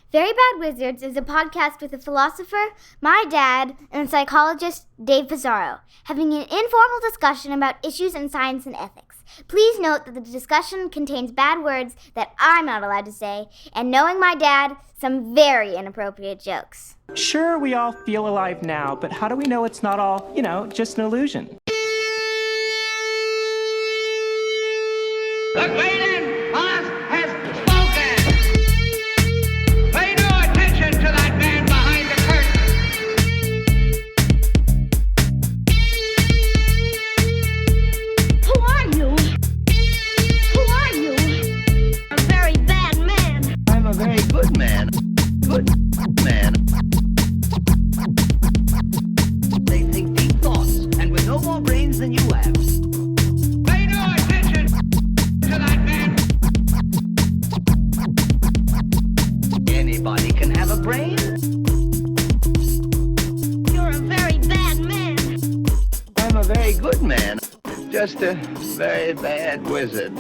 Very Bad Wizards is a podcast with a philosopher, my dad, and a psychologist, Dave Pizarro, having an informal discussion about issues in science and ethics. Please note that the discussion contains bad words that I'm not allowed to say, and knowing my dad, some very inappropriate jokes. Sure, we all feel alive now, but how do we know it's not all, just an illusion? The great boss has spoken. Pay no attention to that man behind the curtain. Who are you? Who are you? A very bad man. I'm a very good man. Good man. They think deep thoughts, and with no more brains than you have. Pay no attention to that man. Anybody can have a brain. You're a very bad man. I'm a very good man. Just a very bad wizard.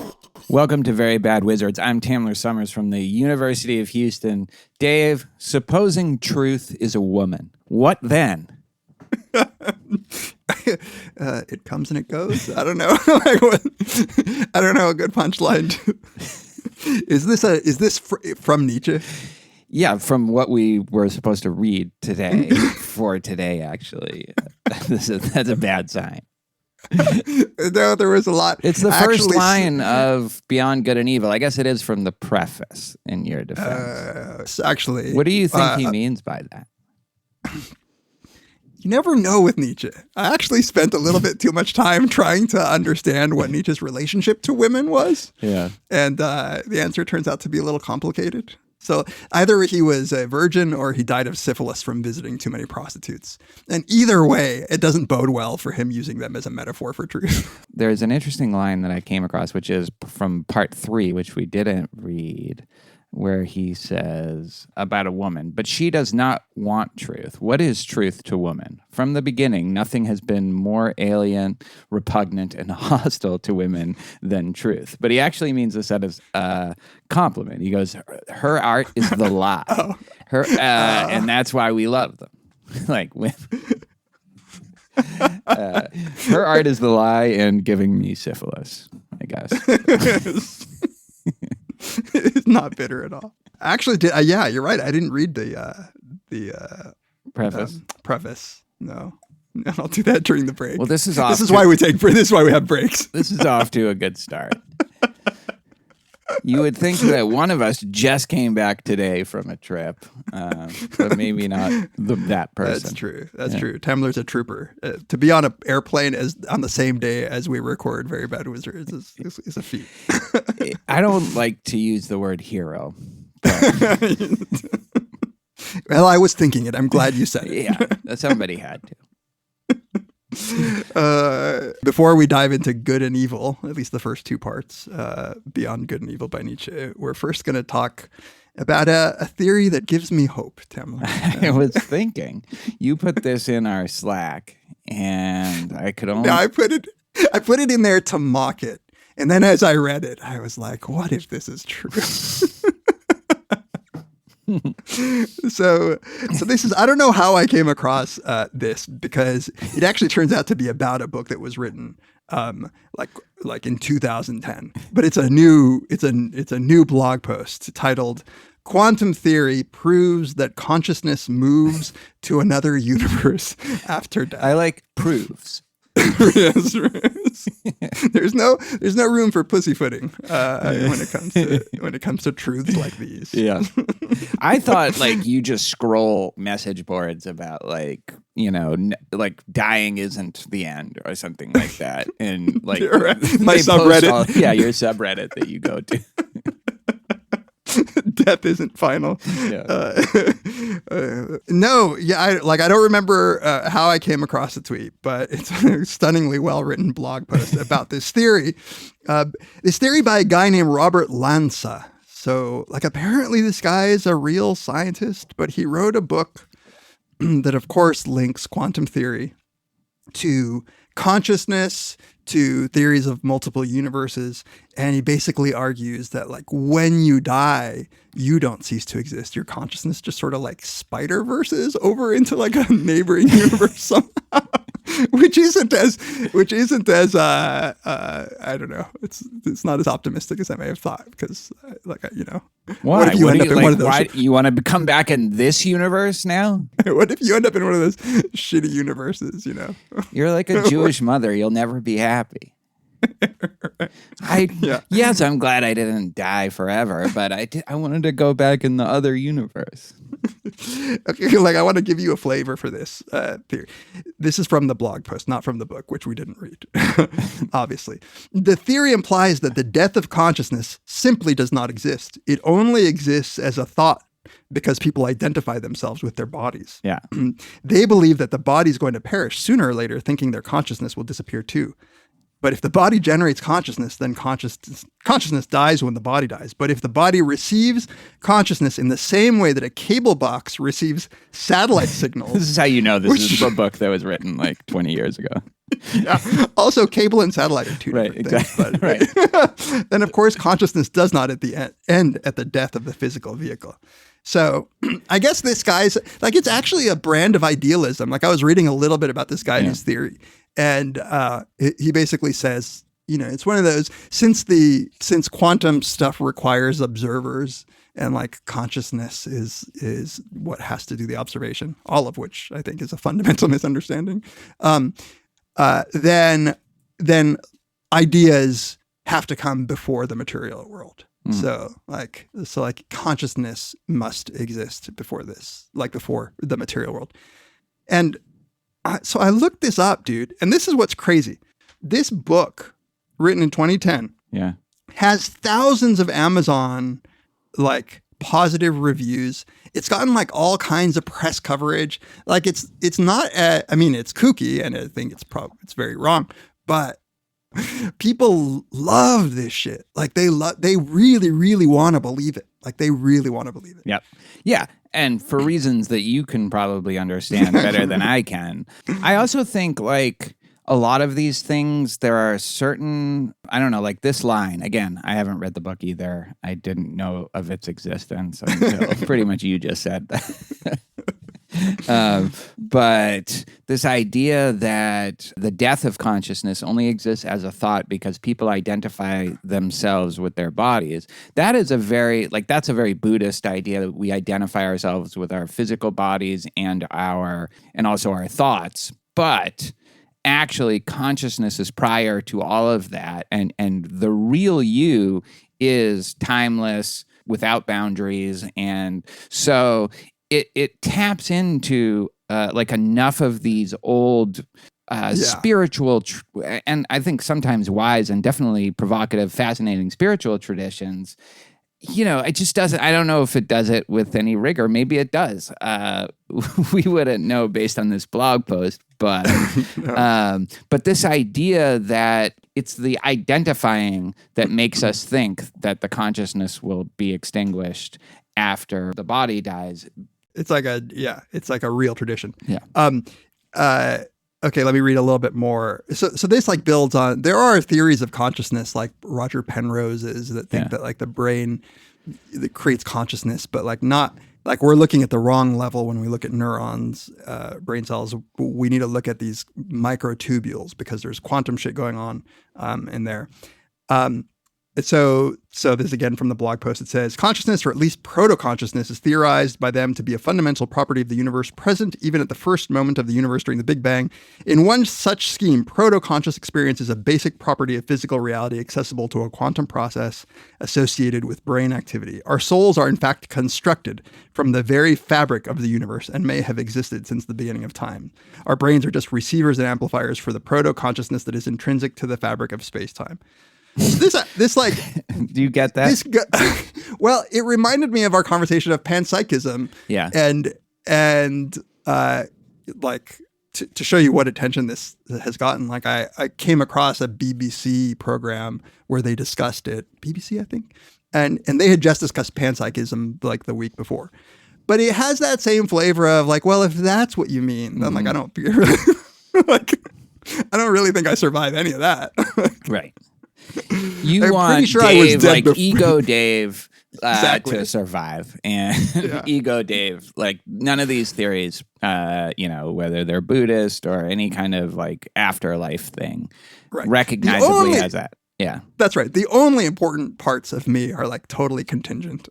Welcome to Very Bad Wizards. I'm Tamler Summers from the University of Houston. Dave, supposing truth is a woman, what then? It comes and it goes. I don't know. I don't know a good punchline. Is this from Nietzsche? Yeah, from what we were supposed to read today, for today, actually. That's a bad sign. No, there was a lot. It's the first line of Beyond Good and Evil. I guess it is from the preface, in your defense. Actually. What do you think he means by that? You never know with Nietzsche. I actually spent a little bit too much time trying to understand what Nietzsche's relationship to women was. Yeah. And the answer turns out to be a little complicated. So either he was a virgin or he died of syphilis from visiting too many prostitutes. And either way, it doesn't bode well for him using them as a metaphor for truth. There's an interesting line that I came across, which is from part 3, which we didn't read, where he says about a woman, but she does not want truth. What is truth to woman? From the beginning, nothing has been more alien, repugnant, and hostile to women than truth. But he actually means this as a compliment. He goes, her art is the lie. And that's why we love them. Her art is the lie and giving me syphilis, I guess. It's not bitter at all. Actually, yeah, you're right. I didn't read the preface. Preface. No, I'll do that during the break. Well, this is why we take. This is why we have breaks. This is off to a good start. You would think that one of us just came back today from a trip, but maybe not that person. That's true. That's true. Tamler's a trooper. To be on an airplane on the same day as we record Very Bad Wizards is a feat. I don't like to use the word hero. Well, I was thinking it. I'm glad you said it. Yeah, somebody had to. Before we dive into Good and Evil, at least the first two parts, Beyond Good and Evil by Nietzsche, we're first going to talk about a theory that gives me hope, Tamler. I was thinking, you put this in our Slack, and I could only... No, I put it in there to mock it. And then as I read it, I was like, what if this is true? So this is, I don't know how I came across this, because it actually turns out to be about a book that was written like in 2010, but it's a new blog post titled "Quantum Theory Proves That Consciousness Moves to Another Universe After Death." I like proves. Yes. There's no room for pussyfooting when it comes to truths like these. Yeah, I thought you just scroll message boards about like dying isn't the end or something like that, and like right. My subreddit. Your subreddit that you go to. Death isn't final. Yeah. I don't remember how I came across the tweet, but it's a stunningly well-written blog post about this theory. This theory by a guy named Robert Lanza. So, apparently this guy is a real scientist, but he wrote a book that, of course, links quantum theory to consciousness to theories of multiple universes. And he basically argues that like when you die, you don't cease to exist. Your consciousness just sort of like spider verses over into like a neighboring universe somehow. Which isn't as I don't know. It's not as optimistic as I may have thought because Why? What if you end up in one of those? Why you want to come back in this universe now? What if you end up in one of those shitty universes? You're like a Jewish mother. You'll never be happy. Yes, I'm glad I didn't die forever, but I wanted to go back in the other universe. Okay, like I want to give you a flavor for this theory. This is from the blog post, not from the book, which we didn't read, obviously. The theory implies that the death of consciousness simply does not exist. It only exists as a thought because people identify themselves with their bodies. Yeah. They believe that the body is going to perish sooner or later, thinking their consciousness will disappear too. But if the body generates consciousness, then consciousness dies when the body dies. But if the body receives consciousness in the same way that a cable box receives satellite signals... This is how you know this is a book that was written like 20 years ago. Yeah. Also, cable and satellite are two different things. But, right. Then, of course, consciousness does not at the end at the death of the physical vehicle. So I guess this guy's like, it's actually a brand of idealism. Like I was reading a little bit about this guy and his theory. And he basically says, it's one of those, since quantum stuff requires observers and like consciousness is what has to do the observation, all of which I think is a fundamental misunderstanding. Then ideas have to come before the material world. So consciousness must exist before this, like before the material world. And so I looked this up, dude, and this is what's crazy. This book, written in 2010, has thousands of Amazon like positive reviews. It's gotten like all kinds of press coverage. Like it's not. It's kooky, and I think it's very wrong, but people love this shit. Like they really, really want to believe it. Like they really want to believe it. Yep. Yeah. And for reasons that you can probably understand better than I can. I also think like a lot of these things, there are certain, I don't know, like this line, again, I haven't read the book either. I didn't know of its existence until pretty much you just said that. But this idea that the death of consciousness only exists as a thought because people identify themselves with their bodies, that's a very Buddhist idea that we identify ourselves with our physical bodies and also our thoughts. But actually, consciousness is prior to all of that, and the real you is timeless, without boundaries, and so it taps into like enough of these old spiritual and I think sometimes wise and definitely provocative, fascinating spiritual traditions. It just doesn't. I don't know if it does it with any rigor. Maybe it does. We wouldn't know based on this blog post, but but this idea that it's the identifying that makes us think that the consciousness will be extinguished after the body dies. It's like a real tradition. Yeah. Okay, let me read a little bit more. So this like builds on, there are theories of consciousness like Roger Penrose's that think that like the brain that creates consciousness, but like not, like we're looking at the wrong level when we look at neurons, brain cells. We need to look at these microtubules because there's quantum shit going on in there. So this again from the blog post, it says, consciousness, or at least proto-consciousness, is theorized by them to be a fundamental property of the universe, present even at the first moment of the universe during the Big Bang. In one such scheme, proto-conscious experience is a basic property of physical reality accessible to a quantum process associated with brain activity. Our souls are in fact constructed from the very fabric of the universe and may have existed since the beginning of time. Our brains are just receivers and amplifiers for the proto-consciousness that is intrinsic to the fabric of space-time. This like, do you get that? Well, it reminded me of our conversation of panpsychism. Yeah. And like to show you what attention this has gotten, like I came across a BBC program where they discussed it, BBC, I think. And they had just discussed panpsychism like the week before. But it has that same flavor of like, well, if that's what you mean, then like, I don't really like, I don't really think I survive any of that. Right. You I'm want pretty sure I was Dave, dead like before- ego Dave, Exactly. to survive, and ego Dave, like none of these theories, whether they're Buddhist or any kind of like afterlife thing, Right. recognizably The only- as that. Yeah. That's right. The only important parts of me are like totally contingent.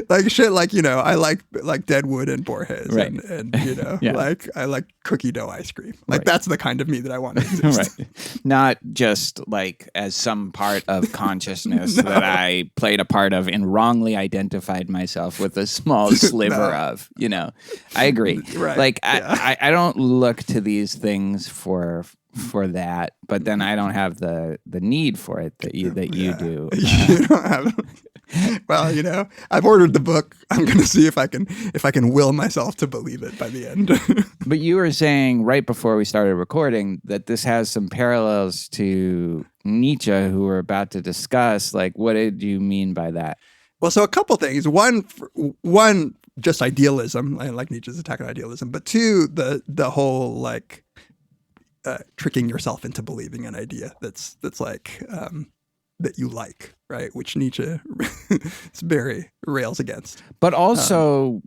like shit like, I like Deadwood and Borges Right. and Yeah. like I like cookie dough ice cream. Like Right. that's the kind of me that I want to exist. Right. Not just like as some part of consciousness that I played a part of and wrongly identified myself with a small sliver of, I agree. Right. Like Yeah. I don't look to these things for that, but then I don't have the need for it that you do. You don't have. Well, I've ordered the book. I'm going to see if I can will myself to believe it by the end. But you were saying right before we started recording that this has some parallels to Nietzsche, who we're about to discuss. Like, what did you mean by that? Well, so a couple things. One, just idealism. I like Nietzsche's attack on idealism. But two, the whole like tricking yourself into believing an idea that's like that you like, right? Which Nietzsche is very rails against. But also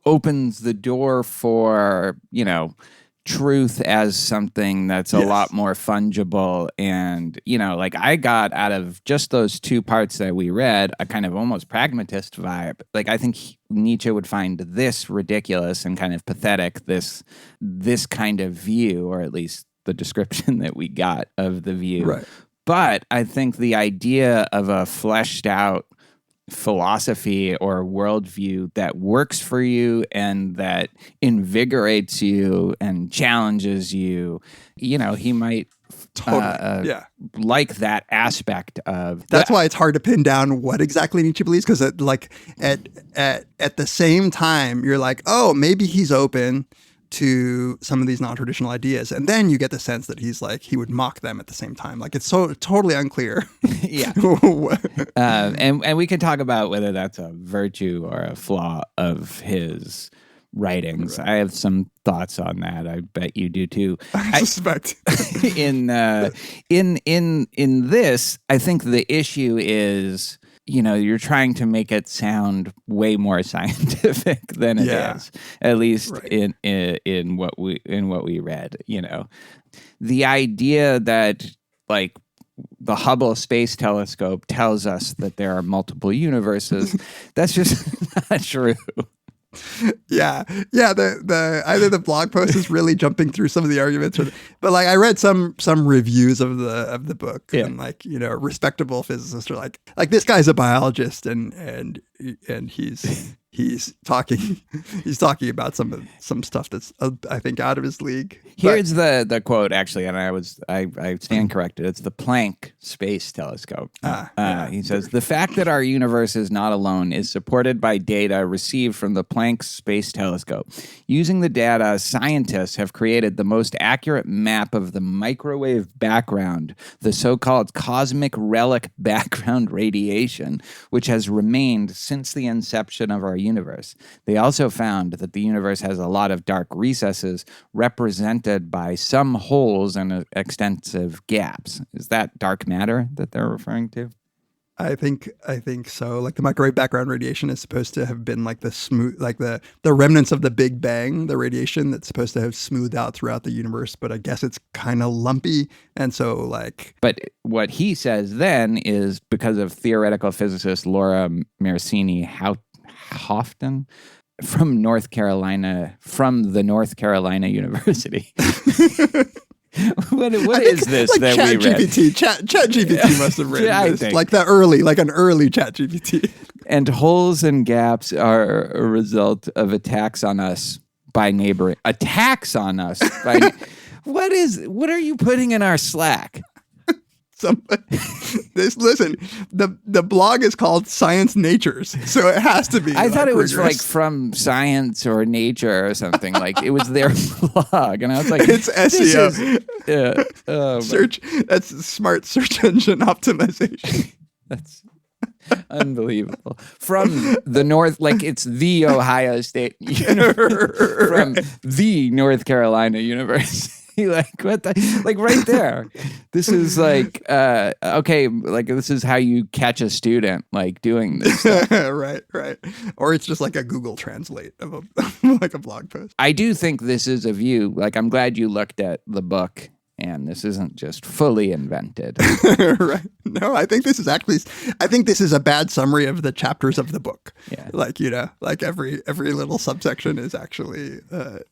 opens the door for, truth as something that's a Yes. lot more fungible. And, like I got out of just those two parts that we read a kind of almost pragmatist vibe. Like I think Nietzsche would find this ridiculous and kind of pathetic, this kind of view, or at least the description that we got of the view. Right. But I think the idea of a fleshed out philosophy or worldview that works for you and that invigorates you and challenges you, he might Totally. like that aspect of That's why it's hard to pin down what exactly Nietzsche believes, because at the same time you're like, oh, maybe he's open to some of these non-traditional ideas, and then you get the sense that he's like he would mock them at the same time. Like it's so totally unclear. Yeah. And we can talk about whether that's a virtue or a flaw of his writings. Right. I have some thoughts on that. I bet you do too. I suspect. In this, I think the issue is, you're trying to make it sound way more scientific than it is. At least right. in what we read. The idea that like the Hubble Space Telescope tells us that there are multiple universes, that's just not true. Yeah. The either the blog post is really jumping through some of the arguments, but like I read some reviews of the book, and like respectable physicists are like this guy's a biologist, and he's talking about some stuff that's I think out of his league. Here's the quote actually, and I stand corrected. It's the Planck Space Telescope. He says the fact that our universe is not alone is supported by data received from the Planck Space Telescope. Using the data, scientists have created the most accurate map of the microwave background, the so-called cosmic relic background radiation, which has remained since the inception of our universe. They also found that the universe has a lot of dark recesses represented by some holes and extensive gaps. Is that dark matter that they're referring to? I think so. Like the microwave background radiation is supposed to have been like the smooth, like the remnants of the Big Bang, the radiation that's supposed to have smoothed out throughout the universe. But I guess it's kind of lumpy, and so like. But what he says then is because of theoretical physicist Laura Mersini Houghton from the North Carolina University. What is this like that Chat we read? GPT, Chat GPT must have written this. Like an early Chat GPT. And holes and gaps are a result of attacks on us by neighboring. Attacks on us by. What are you putting in our Slack? Listen, the blog is called Science Natures, so it has to be. I thought it was rigorous. like from Science or Nature or something. Like it was their blog, and I was like, it's SEO. Search. That's smart search engine optimization. That's unbelievable. From the North, like it's the Ohio State University, from the North Carolina University. Like what the, like right there. This is like okay, like this is how you catch a student like doing this stuff. Right. Or it's just like a Google Translate of a like a blog post. I do think this is a view. Like I'm glad you looked at the book and this isn't just fully invented. Right. No, I think this is a bad summary of the chapters of the book. Yeah. Like, like every little subsection is actually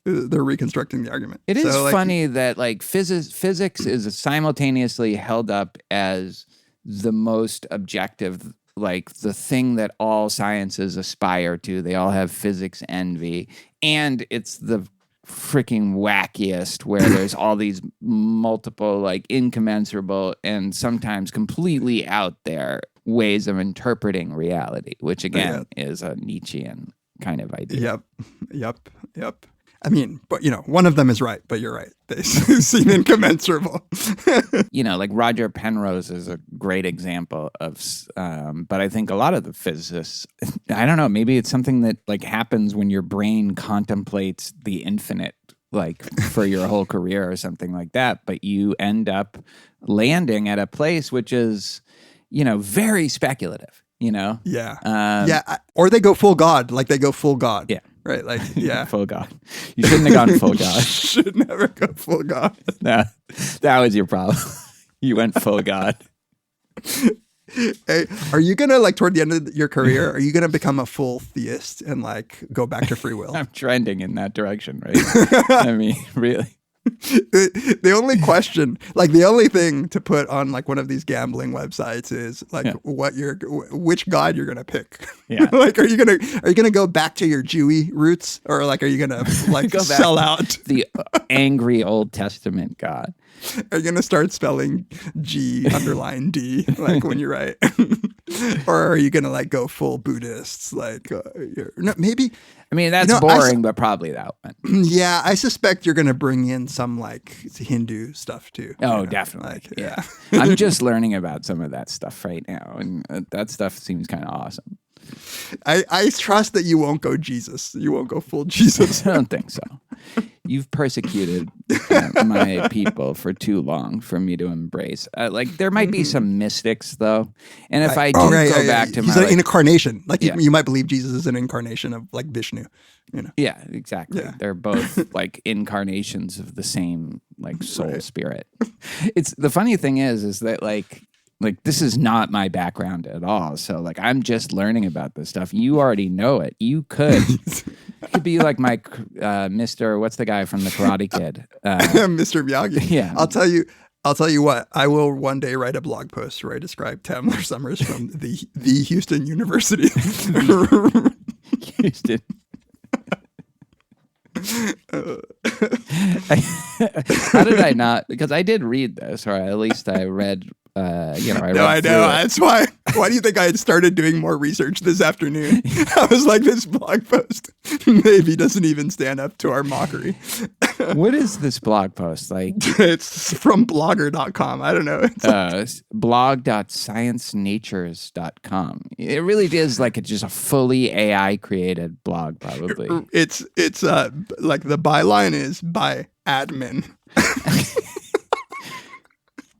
they're reconstructing the argument. It is like, funny that like physics is simultaneously held up as the most objective, like the thing that all sciences aspire to. They all have physics envy, and it's the freaking wackiest where there's all these multiple like incommensurable and sometimes completely out there ways of interpreting reality, which again is a Nietzschean kind of idea. Yep. I mean, but one of them is right, but you're right. They seem incommensurable. Like Roger Penrose is a great example of, but I think a lot of the physicists, I don't know, maybe it's something that like happens when your brain contemplates the infinite, like for your whole career or something like that. But you end up landing at a place which is, very speculative, Yeah. Or they go full God, like they go full God. Yeah. Right, like, yeah. Full God. You shouldn't have gone full God. Should never go full God. No, that was your problem. You went full God. Hey, are you going to, like, toward the end of your career, are you going to become a full theist and, like, go back to free will? I'm trending in that direction, right? I mean, really. The only question, like the only thing to put on like one of these gambling websites is like which God you're gonna pick. Yeah. Like are you gonna go back to your Jewy roots, or like are you gonna like sell out the angry Old Testament God? Are you gonna start spelling G_D like when you write, or are you gonna like go full Buddhists? Like no, maybe. I mean, that's boring, but probably that one. Yeah, I suspect you're going to bring in some like Hindu stuff too. Oh, definitely. Like, yeah. I'm just learning about some of that stuff right now, and that stuff seems kind of awesome. I trust that you won't go Jesus. You won't go full Jesus. I don't think so. You've persecuted my people for too long for me to embrace. Like there might be some mystics though, and if I do go back to he's my an incarnation. Like you might believe Jesus is an incarnation of like Vishnu. Yeah, exactly. Yeah. They're both like incarnations of the same like soul spirit. It's the funny thing is that like this is not my background at all. So like I'm just learning about this stuff. You already know it. You could be like my Mr. What's the guy from the Karate Kid? Mr. Miyagi. Yeah. I'll tell you what. I will one day write a blog post where I describe Tamler Summers from the Houston University. Houston. How did I not? Because I did read this, or at least I read. I know. That's why. Why do you think I had started doing more research this afternoon? I was like, this blog post maybe doesn't even stand up to our mockery. What is this blog post like? It's from blogger.com. I don't know. It's blog.sciencenatures.com. It really is like just a fully AI created blog, probably. It's like the byline is by admin.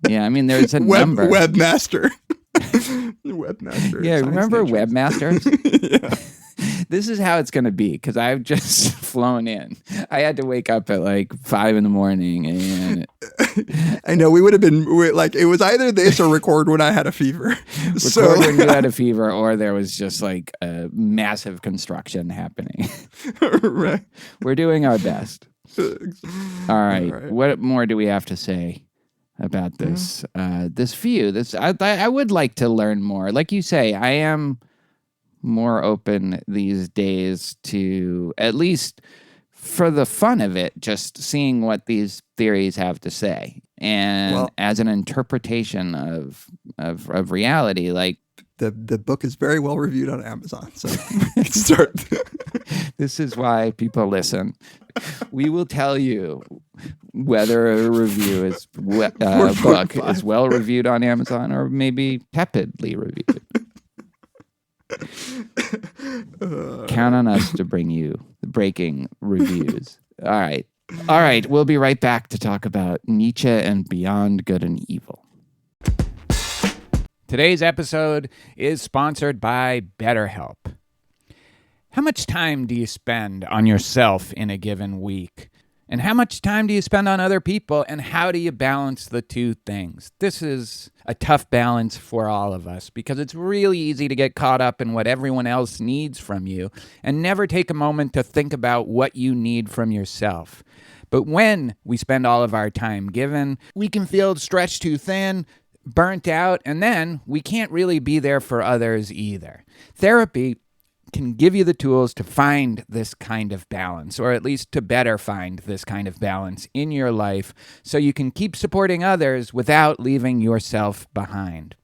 Yeah, I mean, there's a number. Webmaster. Webmaster. Yeah, remember Natures. Webmasters? Yeah. This is how it's going to be, because I've just flown in. I had to wake up at like 5 a.m. and I know we would have been like, it was either this or record when I had a fever. Record when you had a fever, or there was just like a massive construction happening. Right. We're doing our best. All right. What more do we have to say about this this view? I would like to learn more. Like you say, I am more open these days to, at least for the fun of it, just seeing what these theories have to say, and as an interpretation of reality. Like the book is very well reviewed on Amazon, so we can start. This is why people listen. We will tell you whether a review is book is well reviewed on Amazon or maybe tepidly reviewed. Count on us to bring you the breaking reviews. All right. All right, we'll be right back to talk about Nietzsche and Beyond Good and Evil. Today's episode is sponsored by BetterHelp. How much time do you spend on yourself in a given week? And how much time do you spend on other people? And how do you balance the two things? This is a tough balance for all of us because it's really easy to get caught up in what everyone else needs from you and never take a moment to think about what you need from yourself. But when we spend all of our time given, we can feel stretched too thin, burnt out, and then we can't really be there for others either. Therapy can give you the tools to find this kind of balance, or at least to better find this kind of balance in your life so you can keep supporting others without leaving yourself behind.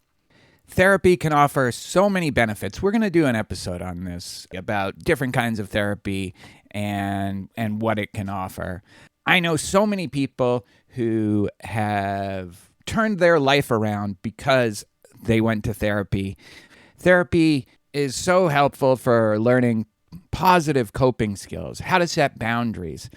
Therapy can offer so many benefits. We're going to do an episode on this about different kinds of therapy and what it can offer. I know so many people who have turned their life around because they went to therapy. Therapy is so helpful for learning positive coping skills, how to set boundaries,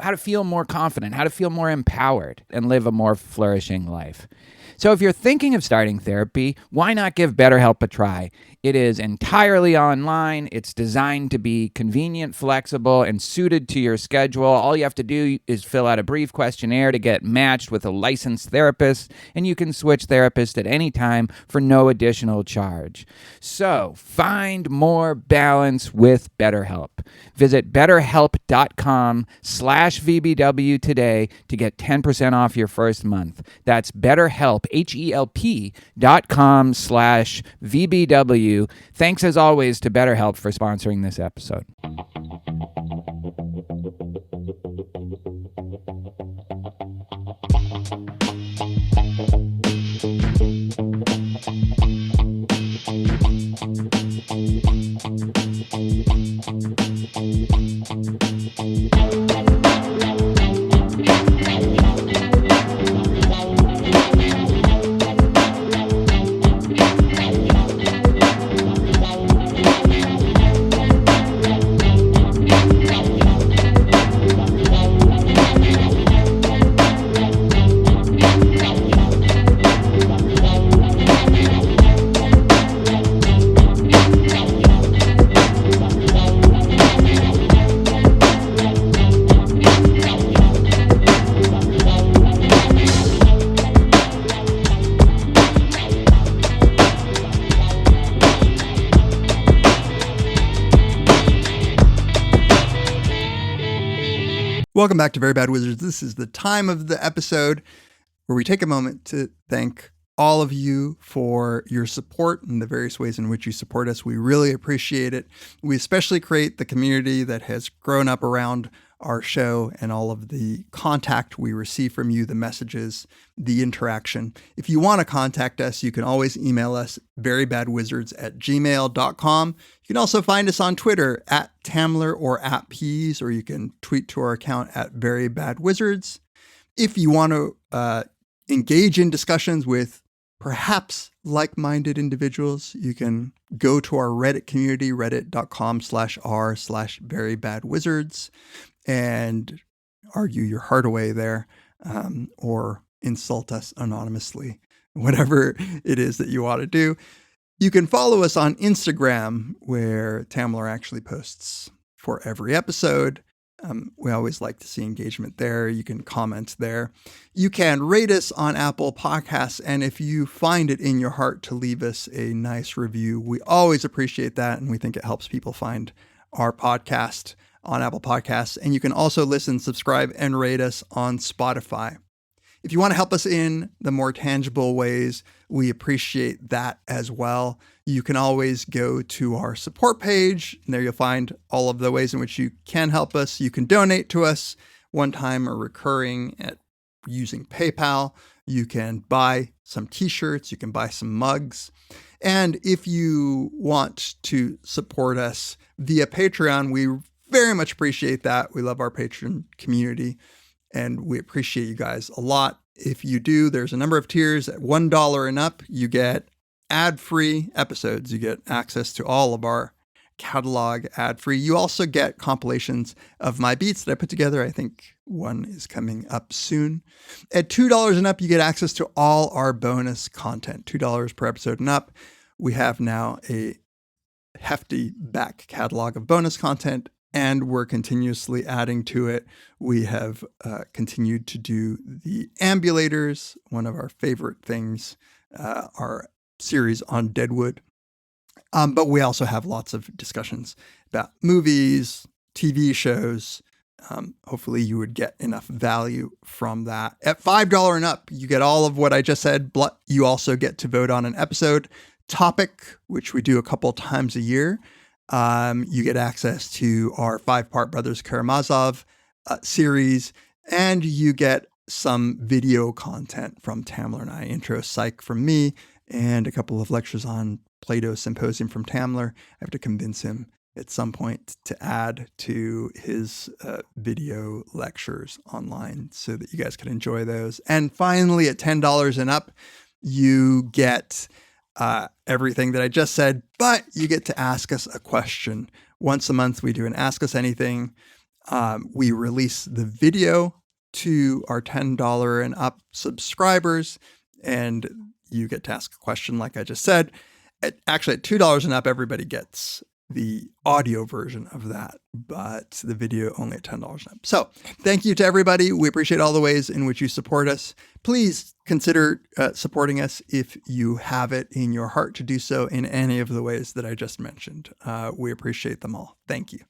how to feel more confident, how to feel more empowered, and live a more flourishing life. So if you're thinking of starting therapy, why not give BetterHelp a try? It is entirely online. It's designed to be convenient, flexible, and suited to your schedule. All you have to do is fill out a brief questionnaire to get matched with a licensed therapist, and you can switch therapists at any time for no additional charge. So find more balance with BetterHelp. Visit betterhelp.com/VBW today to get 10% off your first month. That's BetterHelp, HELP.com/VBW. Thanks as always to BetterHelp for sponsoring this episode. Welcome back to Very Bad Wizards. This is the time of the episode where we take a moment to thank all of you for your support and the various ways in which you support us. We really appreciate it. We especially create the community that has grown up around our show and all of the contact we receive from you, the messages, the interaction. If you want to contact us, you can always email us verybadwizards@gmail.com. You can also find us on Twitter @Tamler or @Peas, or you can tweet to our account @verybadwizards. If you want to engage in discussions with perhaps like-minded individuals, you can go to our Reddit community, reddit.com/r/verybadwizards, and argue your heart away there, or insult us anonymously, whatever it is that you want to do. You can follow us on Instagram, where Tamler actually posts for every episode. We always like to see engagement there. You can comment there. You can rate us on Apple Podcasts, and if you find it in your heart to leave us a nice review, we always appreciate that, and we think it helps people find our podcast on Apple Podcasts. And you can also listen, subscribe, and rate us on Spotify. If you want to help us in the more tangible ways, we appreciate that as well. You can always go to our support page, and there you'll find all of the ways in which you can help us. You can donate to us one time or recurring using PayPal. You can buy some t-shirts. You can buy some mugs. And if you want to support us via Patreon, we very much appreciate that. We love our Patreon community, and we appreciate you guys a lot. If you do, there's a number of tiers. At $1 and up, you get ad-free episodes. You get access to all of our catalog ad-free. You also get compilations of my beats that I put together. I think one is coming up soon. At $2 and up, you get access to all our bonus content. $2 per episode and up. We have now a hefty back catalog of bonus content, and we're continuously adding to it. We have continued to do the ambulators, one of our favorite things, our series on Deadwood. But we also have lots of discussions about movies, TV shows. Hopefully you would get enough value from that. At $5 and up, you get all of what I just said, but you also get to vote on an episode topic, which we do a couple times a year. You get access to our 5-part Brothers Karamazov series, and you get some video content from Tamler and I, intro psych from me, and a couple of lectures on Plato Symposium from Tamler. I have to convince him at some point to add to his video lectures online so that you guys can enjoy those. And finally, at $10 and up, you get everything that I just said, but you get to ask us a question. Once a month, we do an Ask Us Anything. We release the video to our $10 and up subscribers, and you get to ask a question like I just said. Actually, at $2 and up, everybody gets the audio version of that, but the video only at $10 and up. So thank you to everybody. We appreciate all the ways in which you support us. Please consider supporting us if you have it in your heart to do so in any of the ways that I just mentioned. We appreciate them all. Thank you.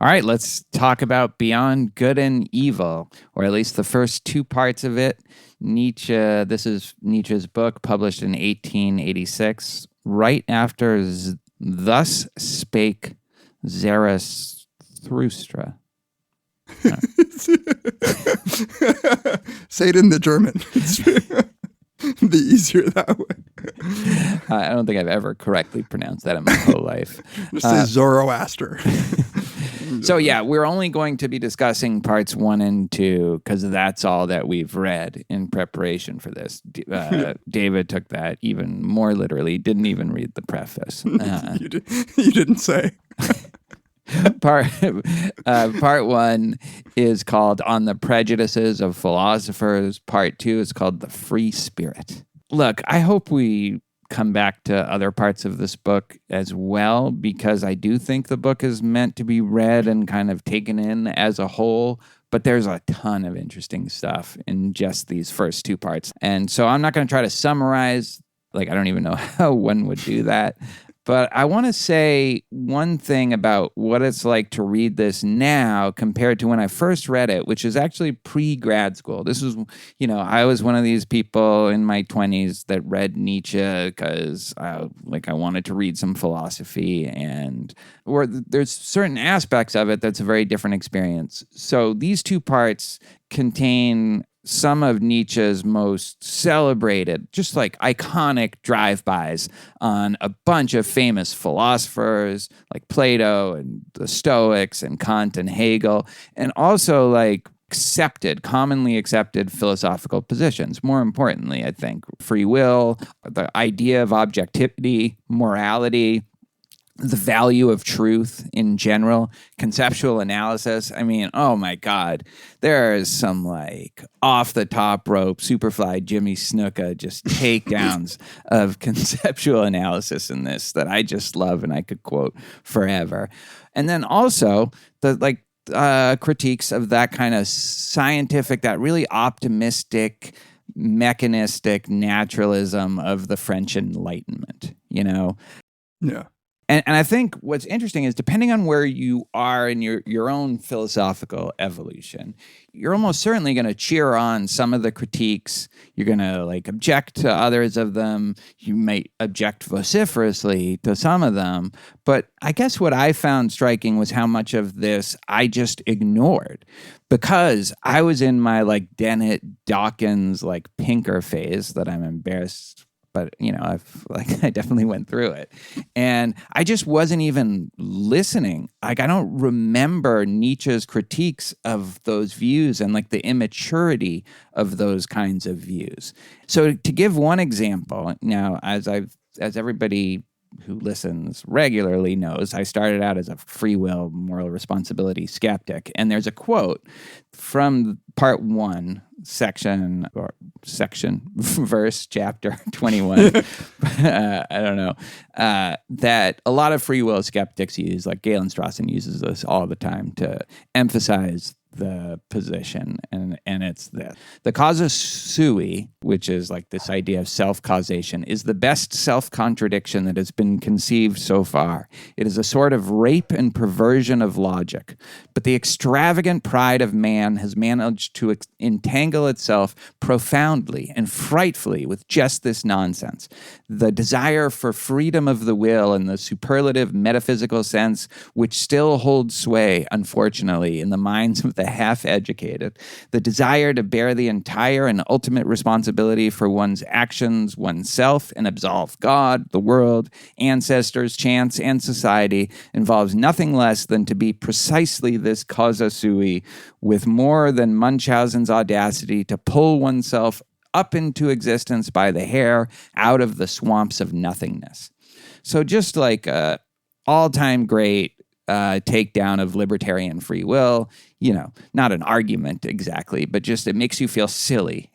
All right, let's talk about Beyond Good and Evil, or at least the first 2 parts of it. Nietzsche, this is Nietzsche's book published in 1886, right after Thus Spake Zarathustra. Say it in the German. It'd be easier that way. I don't think I've ever correctly pronounced that in my whole life. Just say Zoroaster. So yeah, we're only going to be discussing parts 1 and 2 because that's all that we've read in preparation for this. David took that even more literally, didn't even read the preface. You didn't say. Part 1 is called On the Prejudices of Philosophers. Part 2 is called The Free Spirit. Look, I hope we come back to other parts of this book as well, because I do think the book is meant to be read and kind of taken in as a whole, but there's a ton of interesting stuff in just these first 2 parts. And so I'm not going to try to summarize, like I don't even know how one would do that. But I want to say one thing about what it's like to read this now compared to when I first read it, which is actually pre-grad school. This was, I was one of these people in my 20s that read Nietzsche because I wanted to read some philosophy, and there's certain aspects of it that's a very different experience. So these 2 parts contain some of Nietzsche's most celebrated, just like iconic drive-bys on a bunch of famous philosophers like Plato and the Stoics and Kant and Hegel, and also like commonly accepted philosophical positions. More importantly, I think free will, the idea of objectivity, morality, the value of truth in general, conceptual analysis. I mean, oh my God, there is some like off the top rope, Superfly Jimmy Snuka just takedowns of conceptual analysis in this that I just love and I could quote forever. And then also the critiques of that kind of scientific, that really optimistic, mechanistic naturalism of the French Enlightenment, Yeah. And I think what's interesting is depending on where you are in your own philosophical evolution, you're almost certainly going to cheer on some of the critiques. You're going to object to others of them. You might object vociferously to some of them. But I guess what I found striking was how much of this I just ignored because I was in my Dennett Dawkins Pinker phase that I'm embarrassed. But, I definitely went through it. And I just wasn't even listening. I don't remember Nietzsche's critiques of those views and the immaturity of those kinds of views. So to give one example, now, as everybody who listens regularly knows, I started out as a free will, moral responsibility skeptic. And there's a quote from part 1, verse, chapter 21. I don't know. That a lot of free will skeptics use, like Galen Strawson uses this all the time to emphasize the position, and it's this. The causa sui, which is like this idea of self-causation, is the best self-contradiction that has been conceived so far. It is a sort of rape and perversion of logic. But the extravagant pride of man has managed to entangle itself profoundly and frightfully with just this nonsense. The desire for freedom of the will in the superlative metaphysical sense, which still holds sway, unfortunately, in the minds of the half-educated, the desire to bear the entire and ultimate responsibility for one's actions, oneself, and absolve God, the world, ancestors, chance, and society, involves nothing less than to be precisely this causa sui, with more than Munchausen's audacity to pull oneself up into existence by the hair out of the swamps of nothingness. So just like a all-time great takedown of libertarian free will, not an argument exactly, but just it makes you feel silly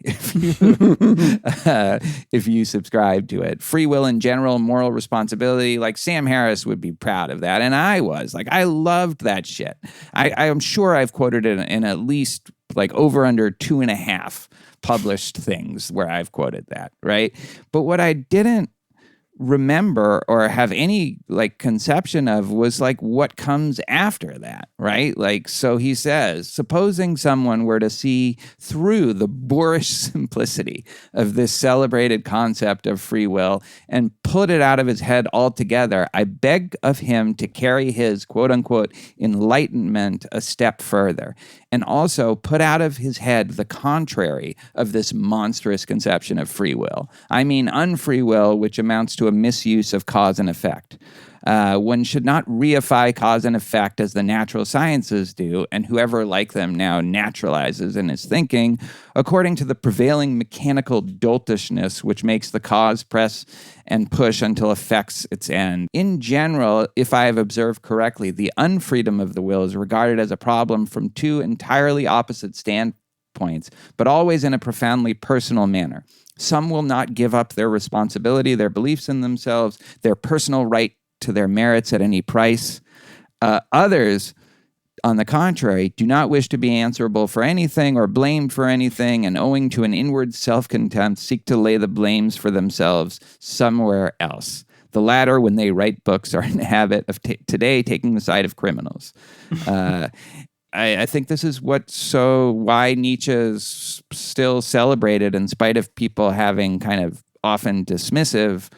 if you subscribe to it. Free will in general, moral responsibility, like Sam Harris would be proud of that. And I was like, I loved that shit. I'm sure I've quoted it in at least like over under 2.5 published things where I've quoted that, right? But what I didn't remember or have any like conception of was like what comes after that, right? Like, so he says, supposing someone were to see through the boorish simplicity of this celebrated concept of free will and put it out of his head altogether, I beg of him to carry his quote unquote enlightenment a step further and also put out of his head the contrary of this monstrous conception of free will. I mean unfree will, which amounts to a misuse of cause and effect. One should not reify cause and effect as the natural sciences do, and whoever like them now naturalizes in his thinking, according to the prevailing mechanical doltishness which makes the cause press and push until effects its end. In general, if I have observed correctly, the unfreedom of the will is regarded as a problem from 2 entirely opposite standpoints, but always in a profoundly personal manner. Some will not give up their responsibility, their beliefs in themselves, their personal right to their merits at any price. Others, on the contrary, do not wish to be answerable for anything or blamed for anything, and owing to an inward self-contempt, seek to lay the blames for themselves somewhere else. The latter, when they write books, are in the habit of today taking the side of criminals. I think this is why Nietzsche is still celebrated in spite of people having kind of often dismissive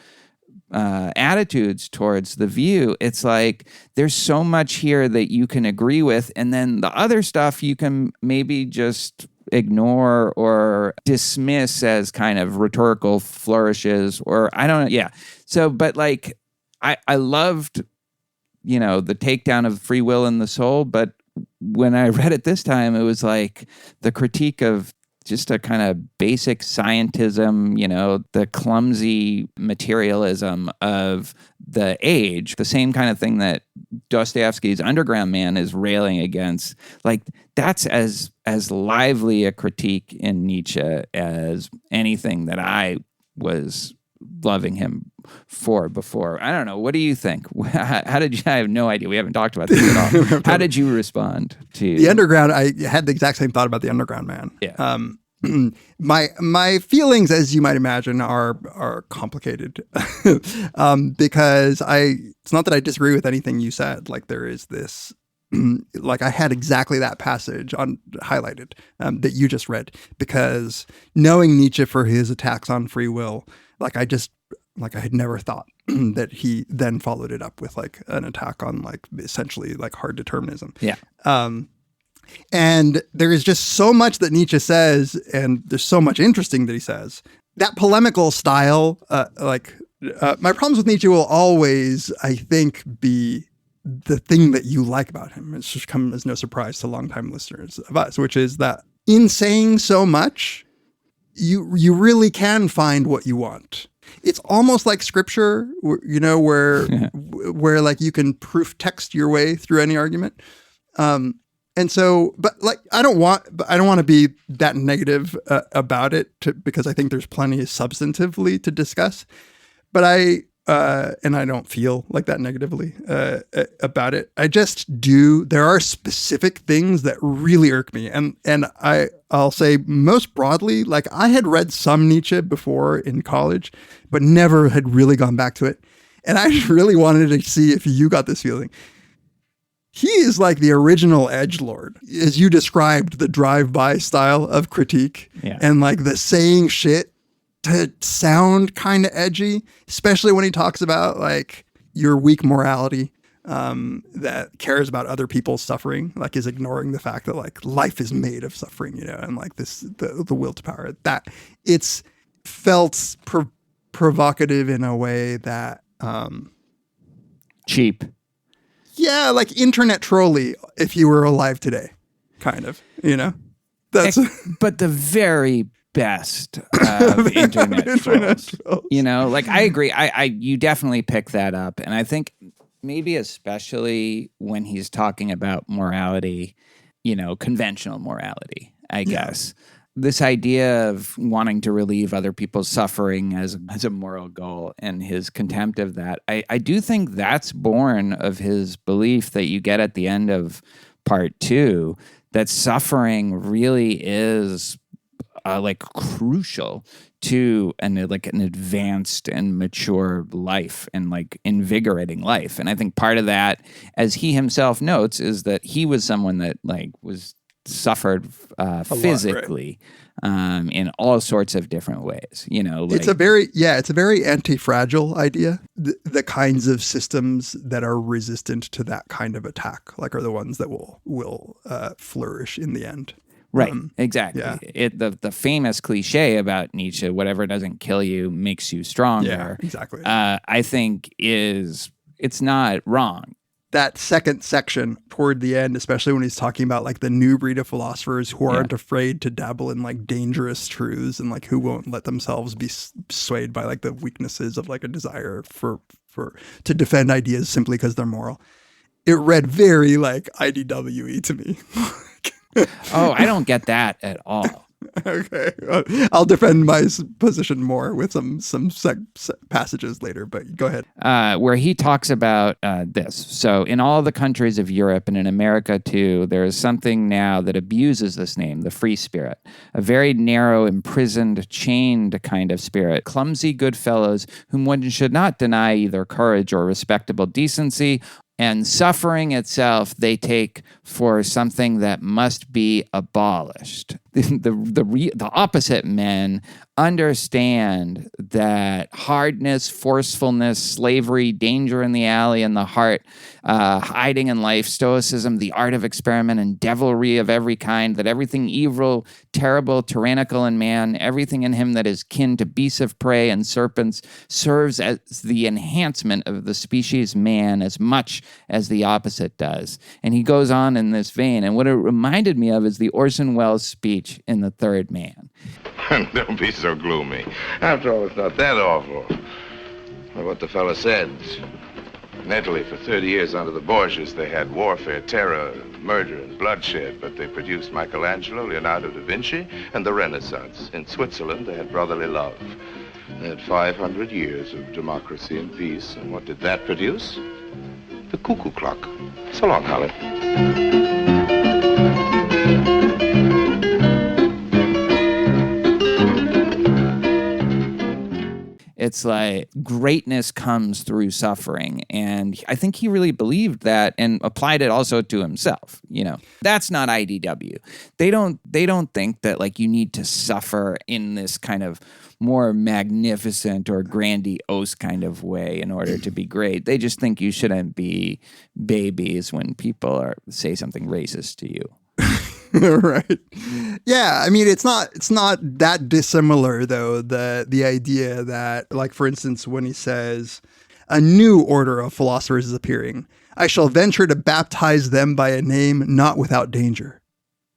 attitudes towards the view. It's like there's so much here that you can agree with, and then the other stuff you can maybe just ignore or dismiss as kind of rhetorical flourishes, or I don't know. Yeah. So, but like I loved, the takedown of free will in the soul, but when I read it this time, it was like the critique of just a kind of basic scientism, the clumsy materialism of the age, the same kind of thing that Dostoevsky's Underground Man is railing against. Like, that's as lively a critique in Nietzsche as anything that I was loving him for before. I don't know. What do you think? How did you? I have no idea. We haven't talked about this at all. How did you respond to the Underground? I had the exact same thought about the Underground Man. Yeah. My feelings, as you might imagine, are complicated because it's not that I disagree with anything you said. Like, there is this. Like, I had exactly that passage highlighted that you just read, because knowing Nietzsche for his attacks on free will, I had never thought that he then followed it up with like an attack on like essentially like hard determinism. Yeah. And there is just so much that Nietzsche says, and there's so much interesting that he says. That polemical style, my problems with Nietzsche will always, I think, be the thing that you like about him. It's just come as no surprise to longtime listeners of us, which is that in saying so much, you really can find what you want. It's almost like scripture, where like you can proof text your way through any argument. And so, but like, I don't want to be that negative about it because I think there's plenty substantively to discuss, but and I don't feel like that negatively about it. I just do. There are specific things that really irk me. And I'll say most broadly, like I had read some Nietzsche before in college, but never had really gone back to it. And I really wanted to see if you got this feeling. He is like the original edgelord, as you described, the drive-by style of critique, and like the saying shit to sound kind of edgy, especially when he talks about like your weak morality that cares about other people's suffering, like is ignoring the fact that like life is made of suffering, and like the will to power. That it's felt provocative in a way that cheap. Yeah, like internet trolly if you were alive today, kind of, That's but the very best of internet trolls. Like I agree. You definitely pick that up, and I think maybe especially when he's talking about morality, conventional morality, I guess. This idea of wanting to relieve other people's suffering as a moral goal and his contempt of that, I do think that's born of his belief that you get at the end of part 2, that suffering really is like crucial to an advanced and mature life and like invigorating life. And I think part of that, as he himself notes, is that he was someone that like was suffered physically in all sorts of different ways. It's a very anti-fragile idea. The kinds of systems that are resistant to that kind of attack, like, are the ones that will flourish in the end. Right, exactly. Yeah. The famous cliche about Nietzsche, whatever doesn't kill you makes you stronger. Yeah, exactly. I think it's not wrong. That second section toward the end, especially when he's talking about like the new breed of philosophers who aren't afraid to dabble in like dangerous truths and like who won't let themselves be swayed by like the weaknesses of like a desire to defend ideas simply because they're moral. It read very like IDW-y to me. Oh, I don't get that at all. Okay, I'll defend my position more with some passages later, but go ahead. Where he talks about this. So in all the countries of Europe and in America too, there is something now that abuses this name, the free spirit, a very narrow, imprisoned, chained kind of spirit, clumsy good fellows whom one should not deny either courage or respectable decency. And suffering itself they take for something that must be abolished. The opposite men understand that hardness, forcefulness, slavery, danger in the alley and the heart, hiding in life, stoicism, the art of experiment, and devilry of every kind, that everything evil, terrible, tyrannical in man, everything in him that is kin to beasts of prey and serpents, serves as the enhancement of the species man as much as the opposite does. And he goes on in this vein, and what it reminded me of is the Orson Welles speech in The Third Man. Don't be so gloomy. After all, it's not that awful. Well, what the fellow said. In Italy, for 30 years under the Borgias, they had warfare, terror, murder, and bloodshed, but they produced Michelangelo, Leonardo da Vinci, and the Renaissance. In Switzerland, they had brotherly love. They had 500 years of democracy and peace, and what did that produce? The cuckoo clock. So long, Holly. It's like greatness comes through suffering. And I think he really believed that and applied it also to himself. That's not IDW. They don't think that like you need to suffer in this kind of more magnificent or grandiose kind of way in order to be great. They just think you shouldn't be babies when people say something racist to you. Right. Yeah. I mean, it's not that dissimilar though. The idea that, like, for instance, when he says a new order of philosophers is appearing, I shall venture to baptize them by a name not without danger.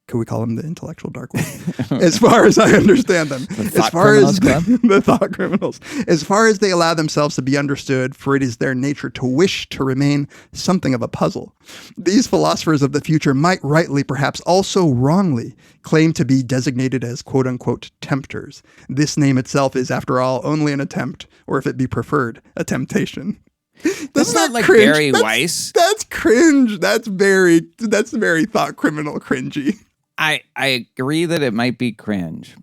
Could we call them the intellectual dark web? As far as I understand them. As far as the thought criminals. As far as they allow themselves to be understood, for it is their nature to wish to remain something of a puzzle. These philosophers of the future might rightly, perhaps also wrongly, claim to be designated as quote-unquote tempters. This name itself is, after all, only an attempt, or if it be preferred, a temptation. That's not like cringe. Barry Weiss. That's cringe. That's very thought criminal cringy. I agree that it might be cringe,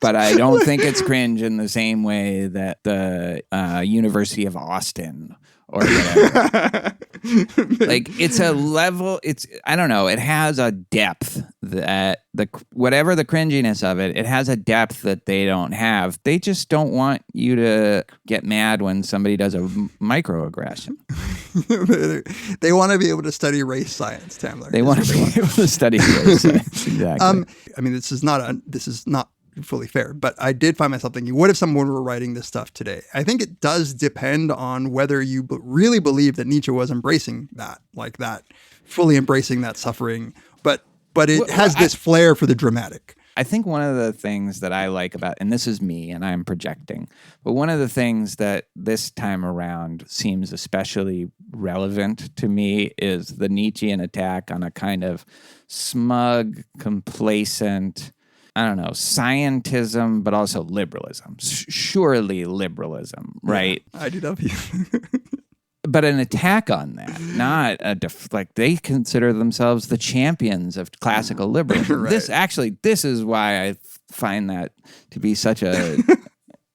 but I don't think it's cringe in the same way that the University of Austin or whatever. Like, it's a level, I don't know, it has a depth that whatever the cringiness of it, it has a depth that they don't have. They just don't want you to get mad when somebody does a microaggression. They want to be able to study race science, Tamler. They want to be able to study race science. Exactly. I mean, this is not fully fair, but I did find myself thinking, what if someone were writing this stuff today? I think it does depend on whether you really believe that Nietzsche was embracing that, like that, fully embracing that suffering, but it has this flair for the dramatic. I think one of the things that I like about, and this is me and I'm projecting, but one of the things that this time around seems especially relevant to me is the Nietzschean attack on a kind of smug, complacent, I don't know, scientism, but also liberalism. Surely liberalism, right? Yeah, IDW. But an attack on that, not like they consider themselves the champions of classical liberalism. Right. This is why I find that to be such a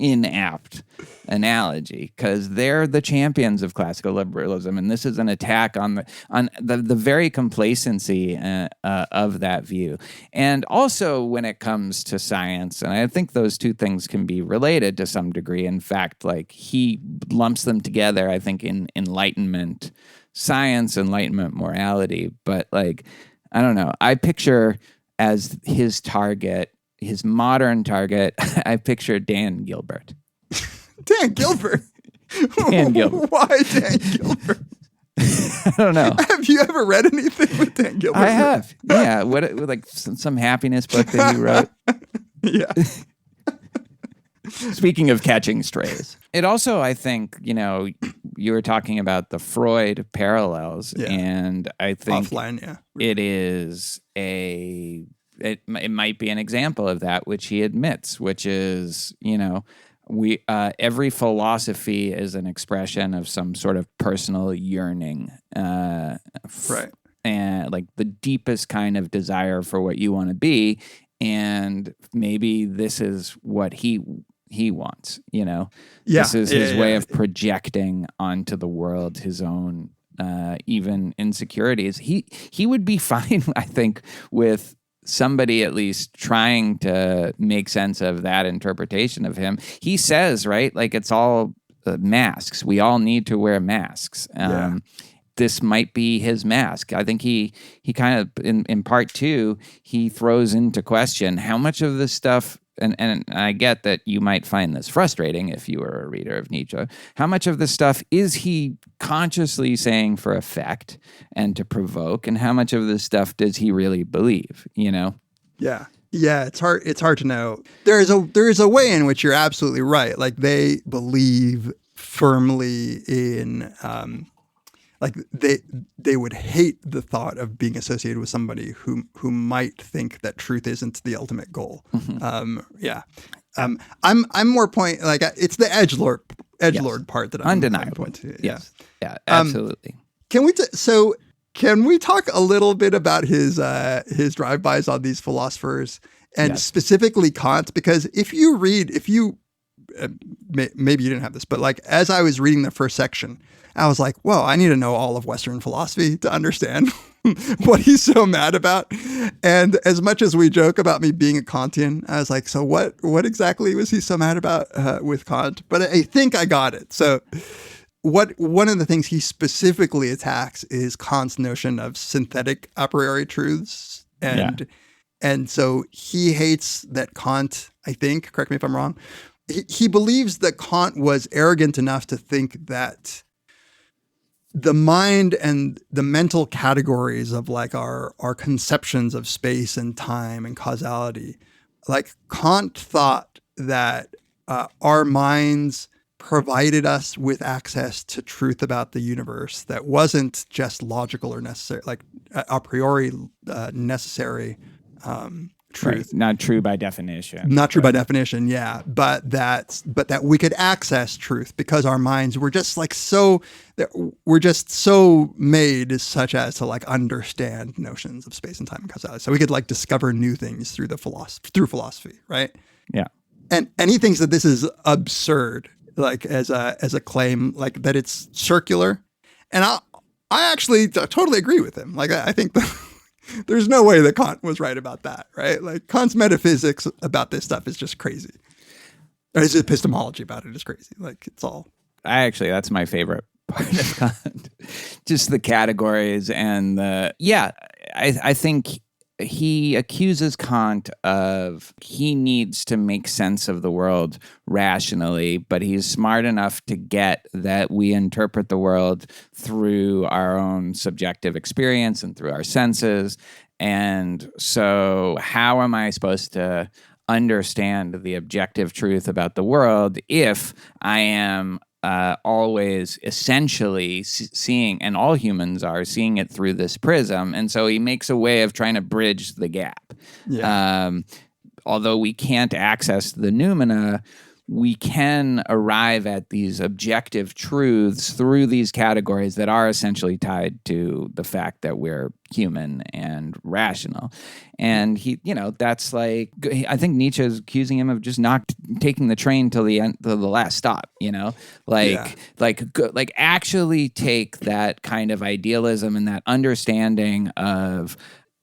inapt analogy, because they're the champions of classical liberalism, and this is an attack on the very complacency of that view. And also when it comes to science, and I think those two things can be related to some degree. In fact, like he lumps them together, I think, in Enlightenment science, Enlightenment morality. But like, I don't know, I picture as his target, his modern target, I picture Dan Gilbert. Dan Gilbert? Dan Gilbert. Why Dan Gilbert? I don't know. Have you ever read anything with Dan Gilbert? I have. Yeah. What, like some happiness book that he wrote? Yeah. Speaking of catching strays. It also, I think, you were talking about the Freud parallels, and I think offline, yeah. It is it might be an example of that, which he admits, which is, every philosophy is an expression of some sort of personal yearning, right? And like the deepest kind of desire for what you want to be, and maybe this is what he wants. Yeah. This is his way of projecting onto the world his own even insecurities. He would be fine, I think, with somebody at least trying to make sense of that interpretation of him. He says, right, like it's all masks. We all need to wear masks. This might be his mask. I think he kind of, in part two, he throws into question how much of this stuff, and I get that you might find this frustrating if you were a reader of Nietzsche, how much of this stuff is he consciously saying for effect and to provoke, and how much of this stuff does he really believe, Yeah. Yeah, it's hard to know. There is a way in which you're absolutely right. Like they believe firmly in like they would hate the thought of being associated with somebody who might think that truth isn't the ultimate goal. Mm-hmm. I'm more like it's the edgelord part that I'm undeniable. Point to. Yes. Yeah, absolutely. Can we talk a little bit about his drive-bys on these philosophers and specifically Kant? Because if you maybe you didn't have this, but like as I was reading the first section, I was like, whoa, I need to know all of Western philosophy to understand what he's so mad about. And as much as we joke about me being a Kantian, I was like, so what exactly was he so mad about with Kant? But I think I got it. So one of the things he specifically attacks is Kant's notion of synthetic a priori truths. And so he hates that Kant, I think, correct me if I'm wrong, he believes that Kant was arrogant enough to think that the mind and the mental categories of like our conceptions of space and time and causality, like Kant thought that our minds provided us with access to truth about the universe that wasn't just logical or necessary, like a priori necessary truth. Right. Not true by definition. Not true by definition, yeah. But that we could access truth because our minds were just like we're just so made such as to like understand notions of space and time and causality. So we could like discover new things through philosophy, right? Yeah. And he thinks that this is absurd, like as a claim, like that it's circular. And I actually totally agree with him. Like I think there's no way that Kant was right about that, right? Like Kant's metaphysics about this stuff is just crazy. Or his epistemology about it is crazy. Like it's all. That's my favorite part of Kant. Just the categories and I think he accuses Kant of he needs to make sense of the world rationally, but he's smart enough to get that we interpret the world through our own subjective experience and through our senses. And so how am I supposed to understand the objective truth about the world if I am always essentially seeing, and all humans are seeing it through this prism. And so he makes a way of trying to bridge the gap. Yeah. Although we can't access the noumena, we can arrive at these objective truths through these categories that are essentially tied to the fact that we're human and rational. And he, that's like, I think Nietzsche is accusing him of just not taking the train till the end, till the last stop, like actually take that kind of idealism and that understanding of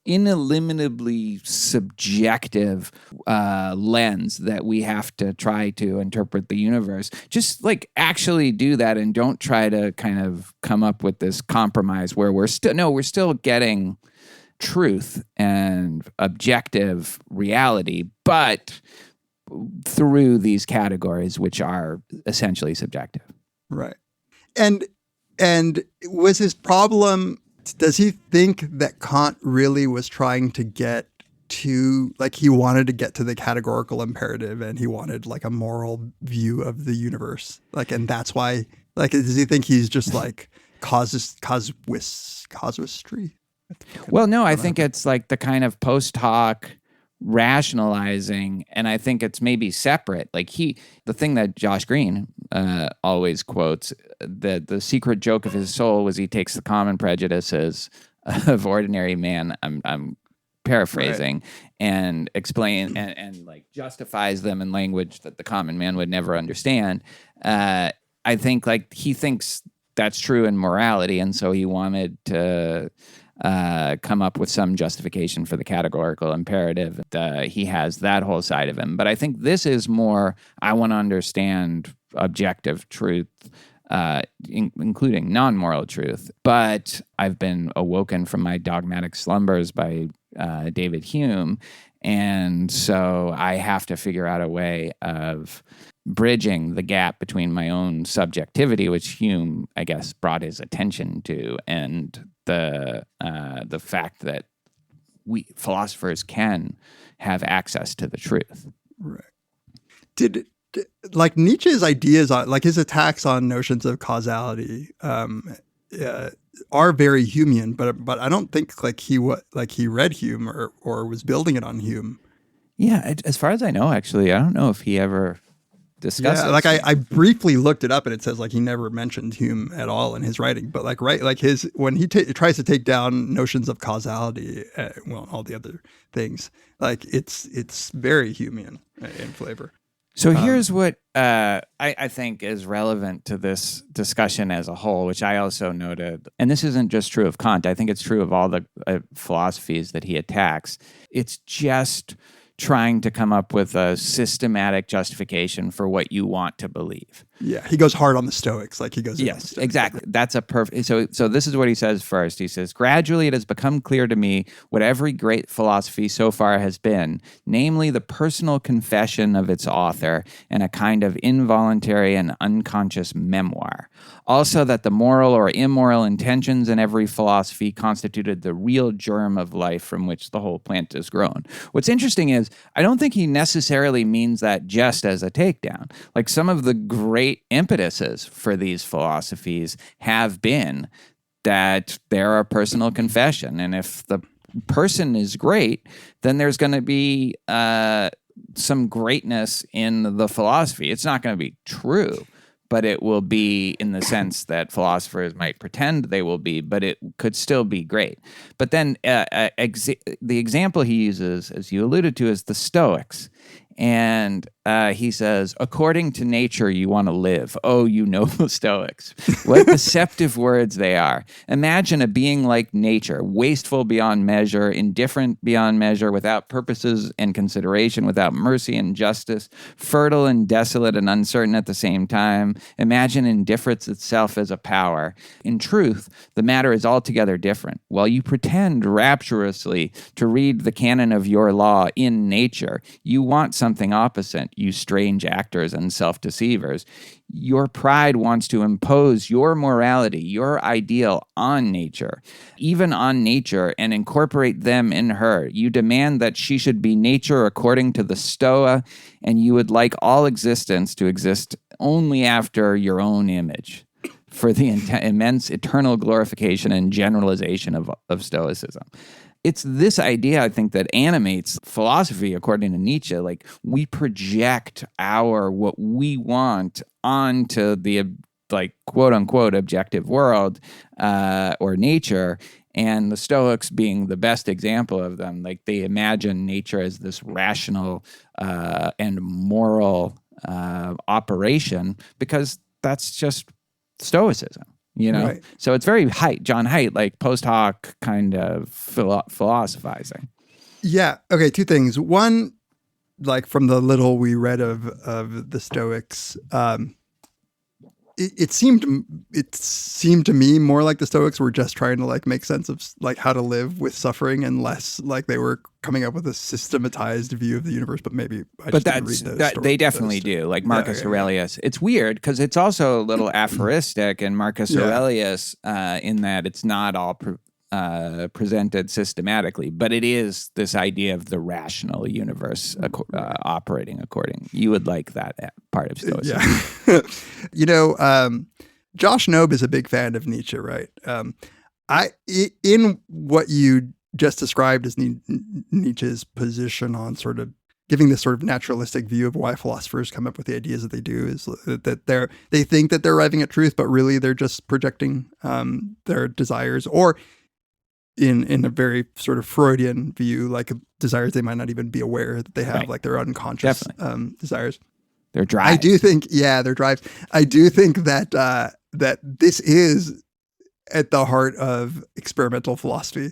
ineliminably subjective lens that we have to try to interpret the universe. Just like actually do that and don't try to kind of come up with this compromise where we're still getting truth and objective reality, but through these categories which are essentially subjective. Right. And was his problem, does he think that Kant really was trying to get to, like, he wanted to get to the categorical imperative and he wanted like a moral view of the universe? Like, and that's why, like, does he think he's just like casuistry? Well, no, I think it's like the kind of post hoc rationalizing, and I think it's maybe separate. Like the thing that Josh Green always quotes, the secret joke of his soul was he takes the common prejudices of ordinary man, I'm paraphrasing, right, and explain and like justifies them in language that the common man would never understand. I think like he thinks that's true in morality, and so he wanted to come up with some justification for the categorical imperative. He has that whole side of him. But I think this is more, I want to understand objective truth, including non-moral truth. But I've been awoken from my dogmatic slumbers by David Hume. And so I have to figure out a way of bridging the gap between my own subjectivity, which Hume, I guess, brought his attention to, and the fact that we philosophers can have access to the truth. Right. Did like Nietzsche's ideas on, like his attacks on notions of causality are very Humean, but I don't think like he read Hume or was building it on Hume. Yeah, as far as I know, actually, I don't know if he ever discussed it. Like I briefly looked it up and it says like he never mentioned Hume at all in his writing, but like when he tries to take down notions of causality, all the other things, like it's very Humean in flavor. So here's what I think is relevant to this discussion as a whole, which I also noted, and this isn't just true of Kant. I think it's true of all the philosophies that he attacks. It's just trying to come up with a systematic justification for what you want to believe. Yeah, he goes hard on the Stoics. Like he goes. Yes, exactly. That's a perfect. So this is what he says first. He says, gradually it has become clear to me what every great philosophy so far has been, namely the personal confession of its author and a kind of involuntary and unconscious memoir. Also that the moral or immoral intentions in every philosophy constituted the real germ of life from which the whole plant is grown. What's interesting is I don't think he necessarily means that just as a takedown. Like some of the great impetuses for these philosophies have been that they're a personal confession. And if the person is great, then there's going to be some greatness in the philosophy. It's not going to be true, but it will be in the sense that philosophers might pretend they will be, but it could still be great. But then the example he uses, as you alluded to, is the Stoics. And he says, according to nature, you want to live. Oh, you noble Stoics. What deceptive words they are. Imagine a being like nature, wasteful beyond measure, indifferent beyond measure, without purposes and consideration, without mercy and justice, fertile and desolate and uncertain at the same time. Imagine indifference itself as a power. In truth, the matter is altogether different. While you pretend rapturously to read the canon of your law in nature, you want something opposite, you strange actors and self-deceivers. Your pride wants to impose your morality, your ideal on nature, even on nature, and incorporate them in her. You demand that she should be nature according to the Stoa, and you would like all existence to exist only after your own image, for the immense eternal glorification and generalization of Stoicism. It's this idea, I think, that animates philosophy, according to Nietzsche. Like, we project what we want onto the, like, quote-unquote objective world or nature, and the Stoics being the best example of them. Like, they imagine nature as this rational and moral operation because that's just Stoicism. Right. So it's very John Haidt, like post hoc kind of philosophizing. Yeah. Okay. Two things. One, like from the little we read of the Stoics, it seemed to me more like the Stoics were just trying to like make sense of like how to live with suffering, and less like they were coming up with a systematized view of the universe. But maybe didn't read those they definitely do. Like Marcus Aurelius. It's weird because it's also a little aphoristic, and Marcus Aurelius in that it's not all presented systematically, but it is this idea of the rational universe operating according. You would like that part of Stoicism. Yeah. Josh Knobe is a big fan of Nietzsche, right? In what you just described as Nietzsche's position on sort of giving this sort of naturalistic view of why philosophers come up with the ideas that they do, is that they think that they're arriving at truth, but really they're just projecting their desires, or in a very sort of Freudian view, like desires they might not even be aware that they have, like their unconscious desires. Their drives. I do think, their drives. I do think that that this is at the heart of experimental philosophy.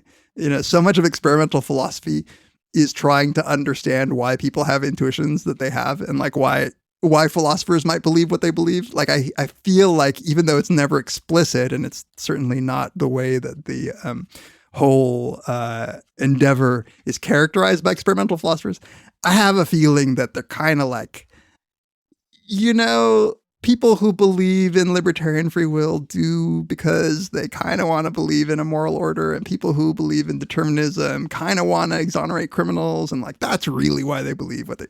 So much of experimental philosophy is trying to understand why people have intuitions that they have, and like why philosophers might believe what they believe. Like I feel like, even though it's never explicit, and it's certainly not the way that the whole endeavor is characterized by experimental philosophers, I have a feeling that they're kind of like, people who believe in libertarian free will do because they kind of want to believe in a moral order, and people who believe in determinism kind of want to exonerate criminals, and like that's really why they believe what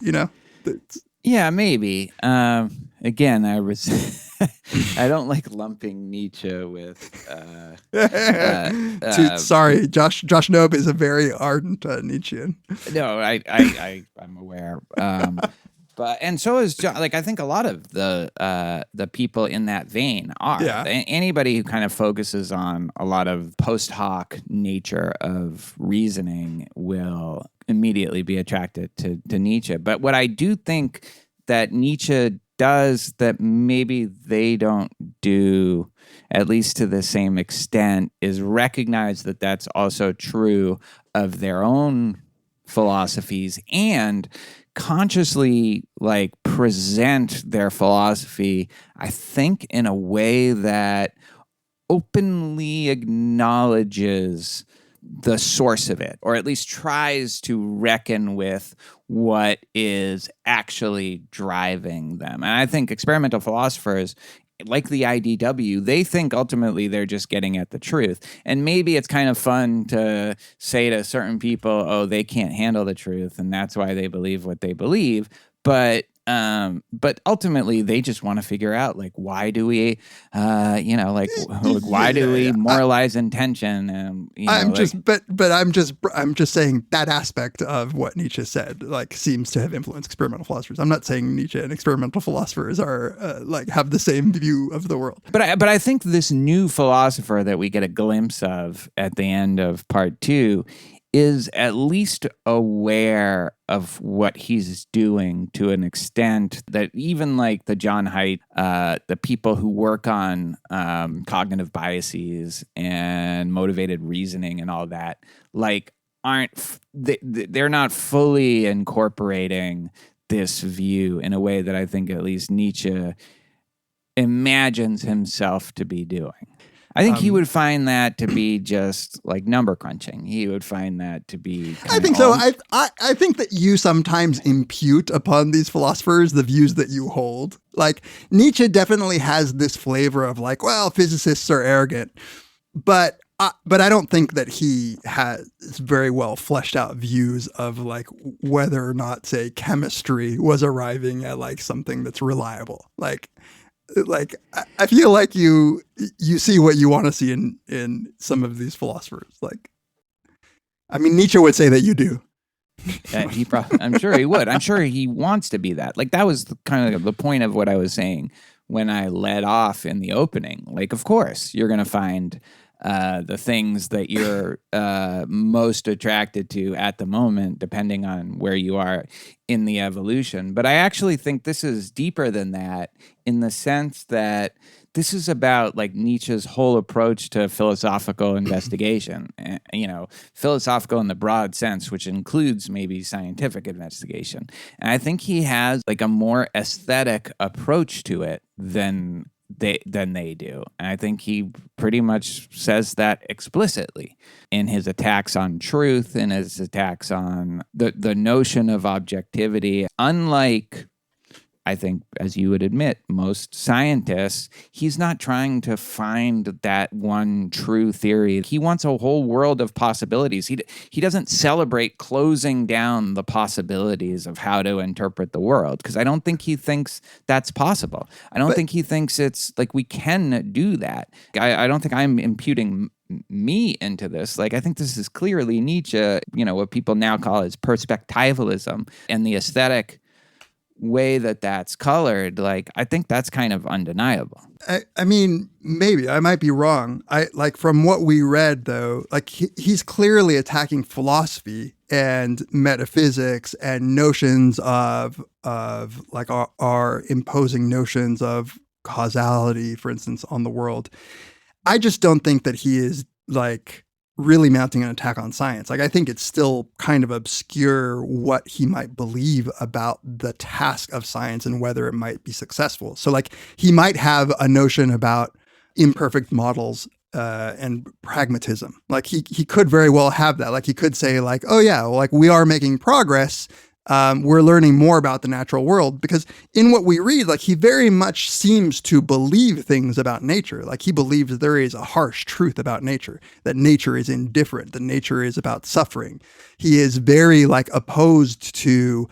Yeah, maybe. Again, I don't like lumping Nietzsche with. Sorry, Josh Knobe is a very ardent Nietzschean. No, I'm aware. And so is John. Like, I think a lot of the people in that vein are. Yeah. Anybody who kind of focuses on a lot of post hoc nature of reasoning will immediately be attracted to Nietzsche. But what I do think that Nietzsche does that maybe they don't do, at least to the same extent, is recognize that that's also true of their own philosophies, and consciously like present their philosophy, I think, in a way that openly acknowledges the source of it, or at least tries to reckon with what is actually driving them. And I think experimental philosophers, like the IDW, they think ultimately they're just getting at the truth. And maybe it's kind of fun to say to certain people, oh, they can't handle the truth, and that's why they believe what they believe. But ultimately, they just want to figure out, like, why do we, why do we moralize intention? And I'm just saying that aspect of what Nietzsche said, like, seems to have influenced experimental philosophers. I'm not saying Nietzsche and experimental philosophers are have the same view of the world. But I think this new philosopher that we get a glimpse of at the end of part 2 is at least aware of what he's doing to an extent that even like the John Haidt, the people who work on cognitive biases and motivated reasoning and all that, like they're not fully incorporating this view in a way that I think at least Nietzsche imagines himself to be doing. I think he would find that to be just like number crunching. He would find that to be. I think so. I think that you sometimes impute upon these philosophers the views that you hold. Like Nietzsche definitely has this flavor of like, well, physicists are arrogant, but I don't think that he has very well fleshed out views of like whether or not, say, chemistry was arriving at like something that's reliable. Like I feel like you see what you want to see in some of these philosophers. Like, I mean, Nietzsche would say that you do. I'm sure he would. I'm sure he wants to be that. Like, that was kind of the point of what I was saying when I led off in the opening. Like, of course, you're going to find the things that you're most attracted to at the moment, depending on where you are in the evolution. But I actually think this is deeper than that, in the sense that this is about like Nietzsche's whole approach to philosophical investigation, philosophical in the broad sense, which includes maybe scientific investigation. And I think he has like a more aesthetic approach to it than they do. And I think he pretty much says that explicitly in his attacks on truth and his attacks on the notion of objectivity. Unlike, I think, as you would admit, most scientists, he's not trying to find that one true theory. He wants a whole world of possibilities. He doesn't celebrate closing down the possibilities of how to interpret the world, because I don't think he thinks that's possible. I don't think he thinks it's like we can do that. I don't think I'm imputing me into this. Like, I think this is clearly Nietzsche, what people now call his perspectivalism, and the aesthetic way that's colored. Like, I think that's kind of undeniable. I mean, maybe I might be wrong. From what we read though, like he's clearly attacking philosophy and metaphysics and notions of like our imposing notions of causality, for instance, on the world. I just don't think that he is like really mounting an attack on science. Like, I think it's still kind of obscure what he might believe about the task of science and whether it might be successful. So like he might have a notion about imperfect models and pragmatism. Like he could very well have that. Like he could say like, oh yeah, well, like we are making progress. We're learning more about the natural world, because in what we read, like he very much seems to believe things about nature. Like he believes there is a harsh truth about nature, that nature is indifferent, that nature is about suffering. He is very like opposed to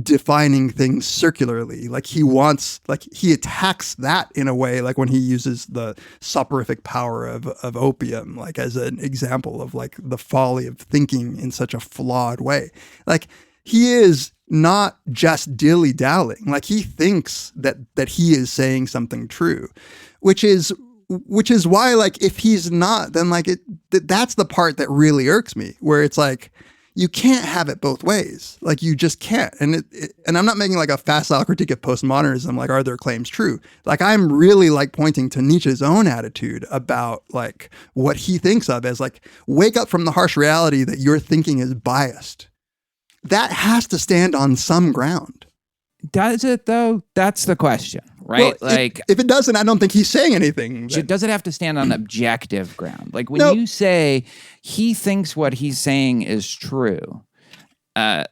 defining things circularly. Like he attacks that in a way, like when he uses the soporific power of opium, like as an example of like the folly of thinking in such a flawed way. Like, he is not just dilly-dallying. Like he thinks that he is saying something true, which is why, like, if he's not, then like that's the part that really irks me, where it's like you can't have it both ways. Like you just can't. And and I'm not making like a facile critique of postmodernism. Like, are their claims true? Like, I'm really like pointing to Nietzsche's own attitude about like what he thinks of as like, wake up from the harsh reality that your thinking is biased. That has to stand on some ground. Does it though? That's the question, right? Well, if it doesn't, I don't think he's saying anything. Does it have to stand on objective ground? Like when No. you say he thinks what he's saying is true,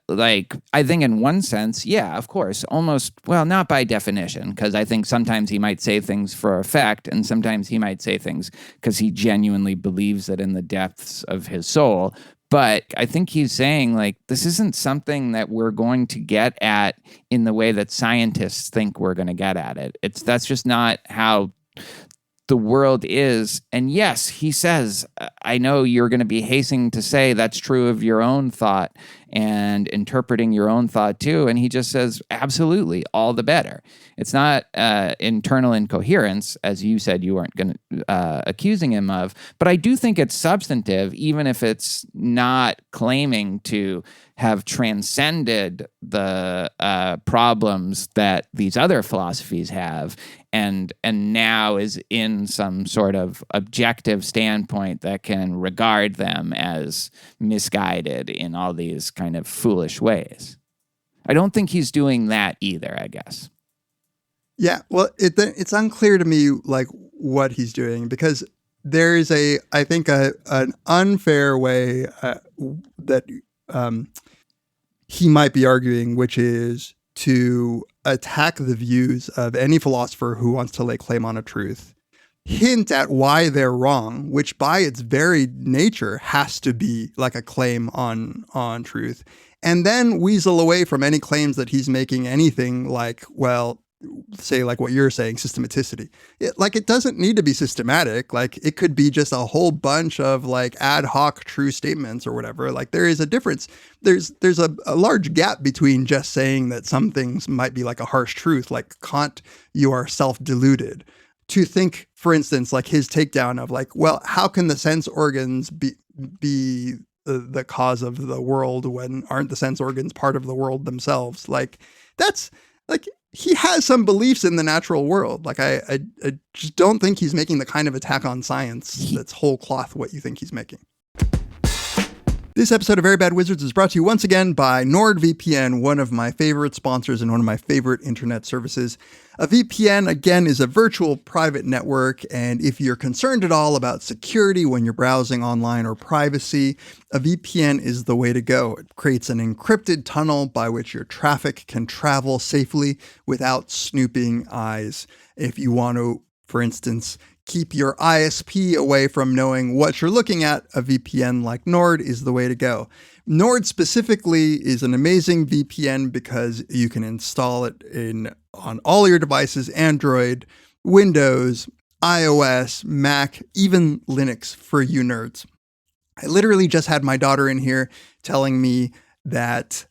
like I think in one sense, yeah, of course, almost, well, not by definition, because I think sometimes he might say things for effect, and sometimes he might say things because he genuinely believes it in the depths of his soul. But I think he's saying, like, this isn't something that we're going to get at in the way that scientists think we're going to get at it. That's just not how the world is. And yes, he says, I know you're going to be hastening to say that's true of your own thought and interpreting your own thought too. And he just says, absolutely, all the better. It's not internal incoherence, as you said you weren't going to accusing him of, but I do think it's substantive, even if it's not claiming to have transcended the problems that these other philosophies have, and now is in some sort of objective standpoint that can regard them as misguided in all these kind of foolish ways. I don't think he's doing that either, I guess. Yeah, well, it's unclear to me like what he's doing, because there is I think an unfair way that he might be arguing, which is to attack the views of any philosopher who wants to lay claim on a truth, hint at why they're wrong, which by its very nature has to be like a claim on truth, and then weasel away from any claims that he's making anything like, well, say like what you're saying, systematicity. It doesn't need to be systematic. Like it could be just a whole bunch of like ad hoc true statements or whatever. Like there is a difference. There's a large gap between just saying that some things might be like a harsh truth, like Kant, you are self-deluded. To think, for instance, like his takedown of like, well, how can the sense organs be the cause of the world when aren't the sense organs part of the world themselves? Like that's like, he has some beliefs in the natural world. Like I just don't think he's making the kind of attack on science that's whole cloth what you think he's making. This episode of Very Bad Wizards is brought to you once again by NordVPN, one of my favorite sponsors and one of my favorite internet services. A VPN, again, is a virtual private network, and if you're concerned at all about security when you're browsing online or privacy, a VPN is the way to go. It creates an encrypted tunnel by which your traffic can travel safely without snooping eyes. If you want to, for instance, keep your ISP away from knowing what you're looking at, a VPN like Nord is the way to go. Nord specifically is an amazing VPN because you can install it on all your devices, Android, Windows, iOS, Mac, even Linux for you nerds. I literally just had my daughter in here telling me that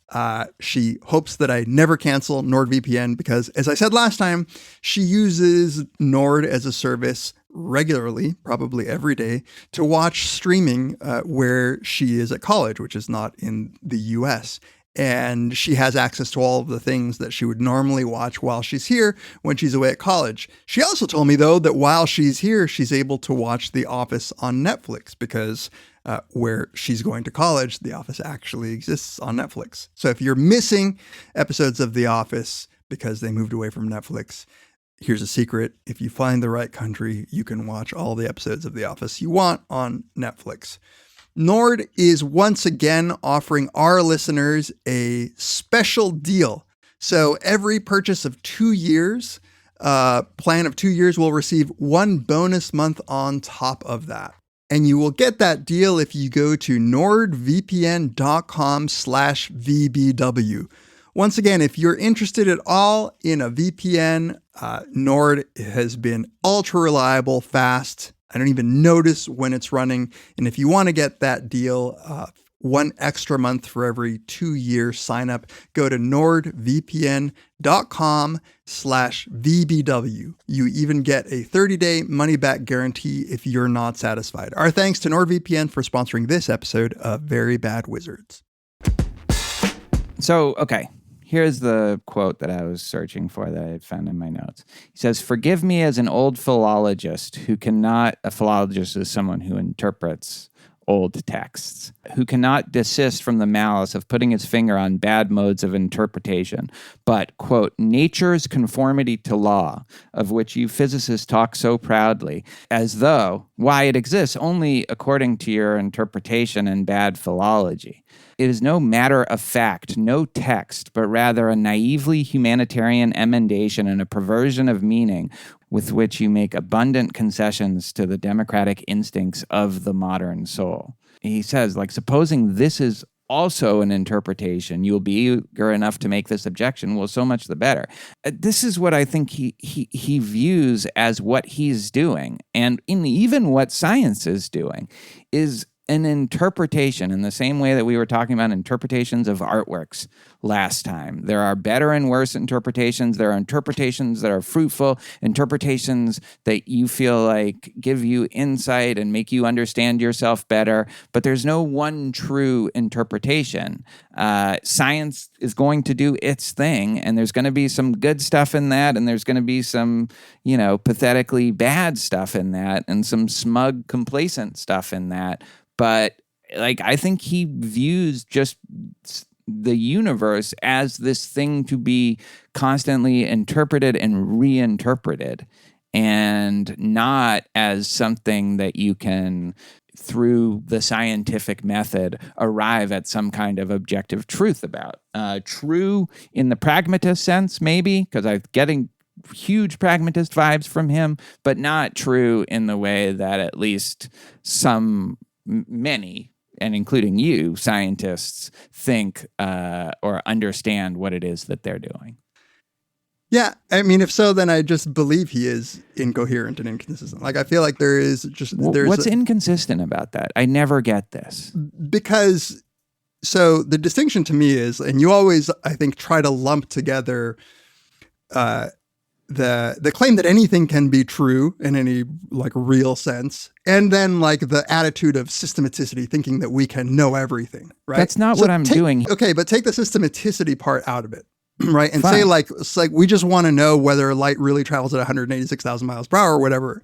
she hopes that I never cancel NordVPN because, as I said last time, she uses Nord as a service regularly, probably every day, to watch streaming where she is at college, which is not in the US. And she has access to all of the things that she would normally watch while she's here when she's away at college. She also told me, though, that while she's here, she's able to watch The Office on Netflix because where she's going to college, The Office actually exists on Netflix. So if you're missing episodes of The Office because they moved away from Netflix, here's a secret. If you find the right country, you can watch all the episodes of The Office you want on Netflix. Nord is once again offering our listeners a special deal. So every purchase of 2 years, plan of 2 years, will receive one bonus month on top of that. And you will get that deal if you go to nordvpn.com/VBW. Once again, if you're interested at all in a VPN, Nord has been ultra reliable, fast. I don't even notice when it's running. And if you want to get that deal, one extra month for every 2 year sign up, go to nordvpn.com/VBW. You even get a 30-day money-back guarantee if you're not satisfied. Our thanks to NordVPN for sponsoring this episode of Very Bad Wizards. So, okay. Here's the quote that I was searching for that I found in my notes. He says, "Forgive me as an old philologist who cannot," a philologist is someone who interprets old texts, who cannot desist from the malice of putting his finger on bad modes of interpretation, but, quote, nature's conformity to law, of which you physicists talk so proudly, as though, why, it exists only according to your interpretation and bad philology. It is no matter of fact, no text, but rather a naively humanitarian emendation and a perversion of meaning with which you make abundant concessions to the democratic instincts of the modern soul. He says, like, supposing this is also an interpretation, you'll be eager enough to make this objection. Well, so much the better. This is what I think he views as what he's doing, and in even what science is doing, is an interpretation in the same way that we were talking about interpretations of artworks last time. There are better and worse interpretations. There are interpretations that are fruitful, interpretations that you feel like give you insight and make you understand yourself better, but there's no one true interpretation. Science is going to do its thing, and there's going to be some good stuff in that, and there's going to be some, pathetically bad stuff in that, and some smug, complacent stuff in that. But I think he views just the universe as this thing to be constantly interpreted and reinterpreted, and not as something that you can, through the scientific method, arrive at some kind of objective truth about. True in the pragmatist sense, maybe, because I'm getting huge pragmatist vibes from him, but not true in the way that at least many, and including you, scientists, think or understand what it is that they're doing. Yeah, I mean, if so, then I just believe he is incoherent and inconsistent. I feel like there is just... What's inconsistent about that? I never get this. Because, so the distinction to me is, and you always, I think, try to lump together the claim that anything can be true in any real sense, and then the attitude of systematicity, thinking that we can know everything, right? That's not what I'm doing. Okay, but take the systematicity part out of it, right? And Fine. say we just want to know whether light really travels at 186,000 miles per hour or whatever.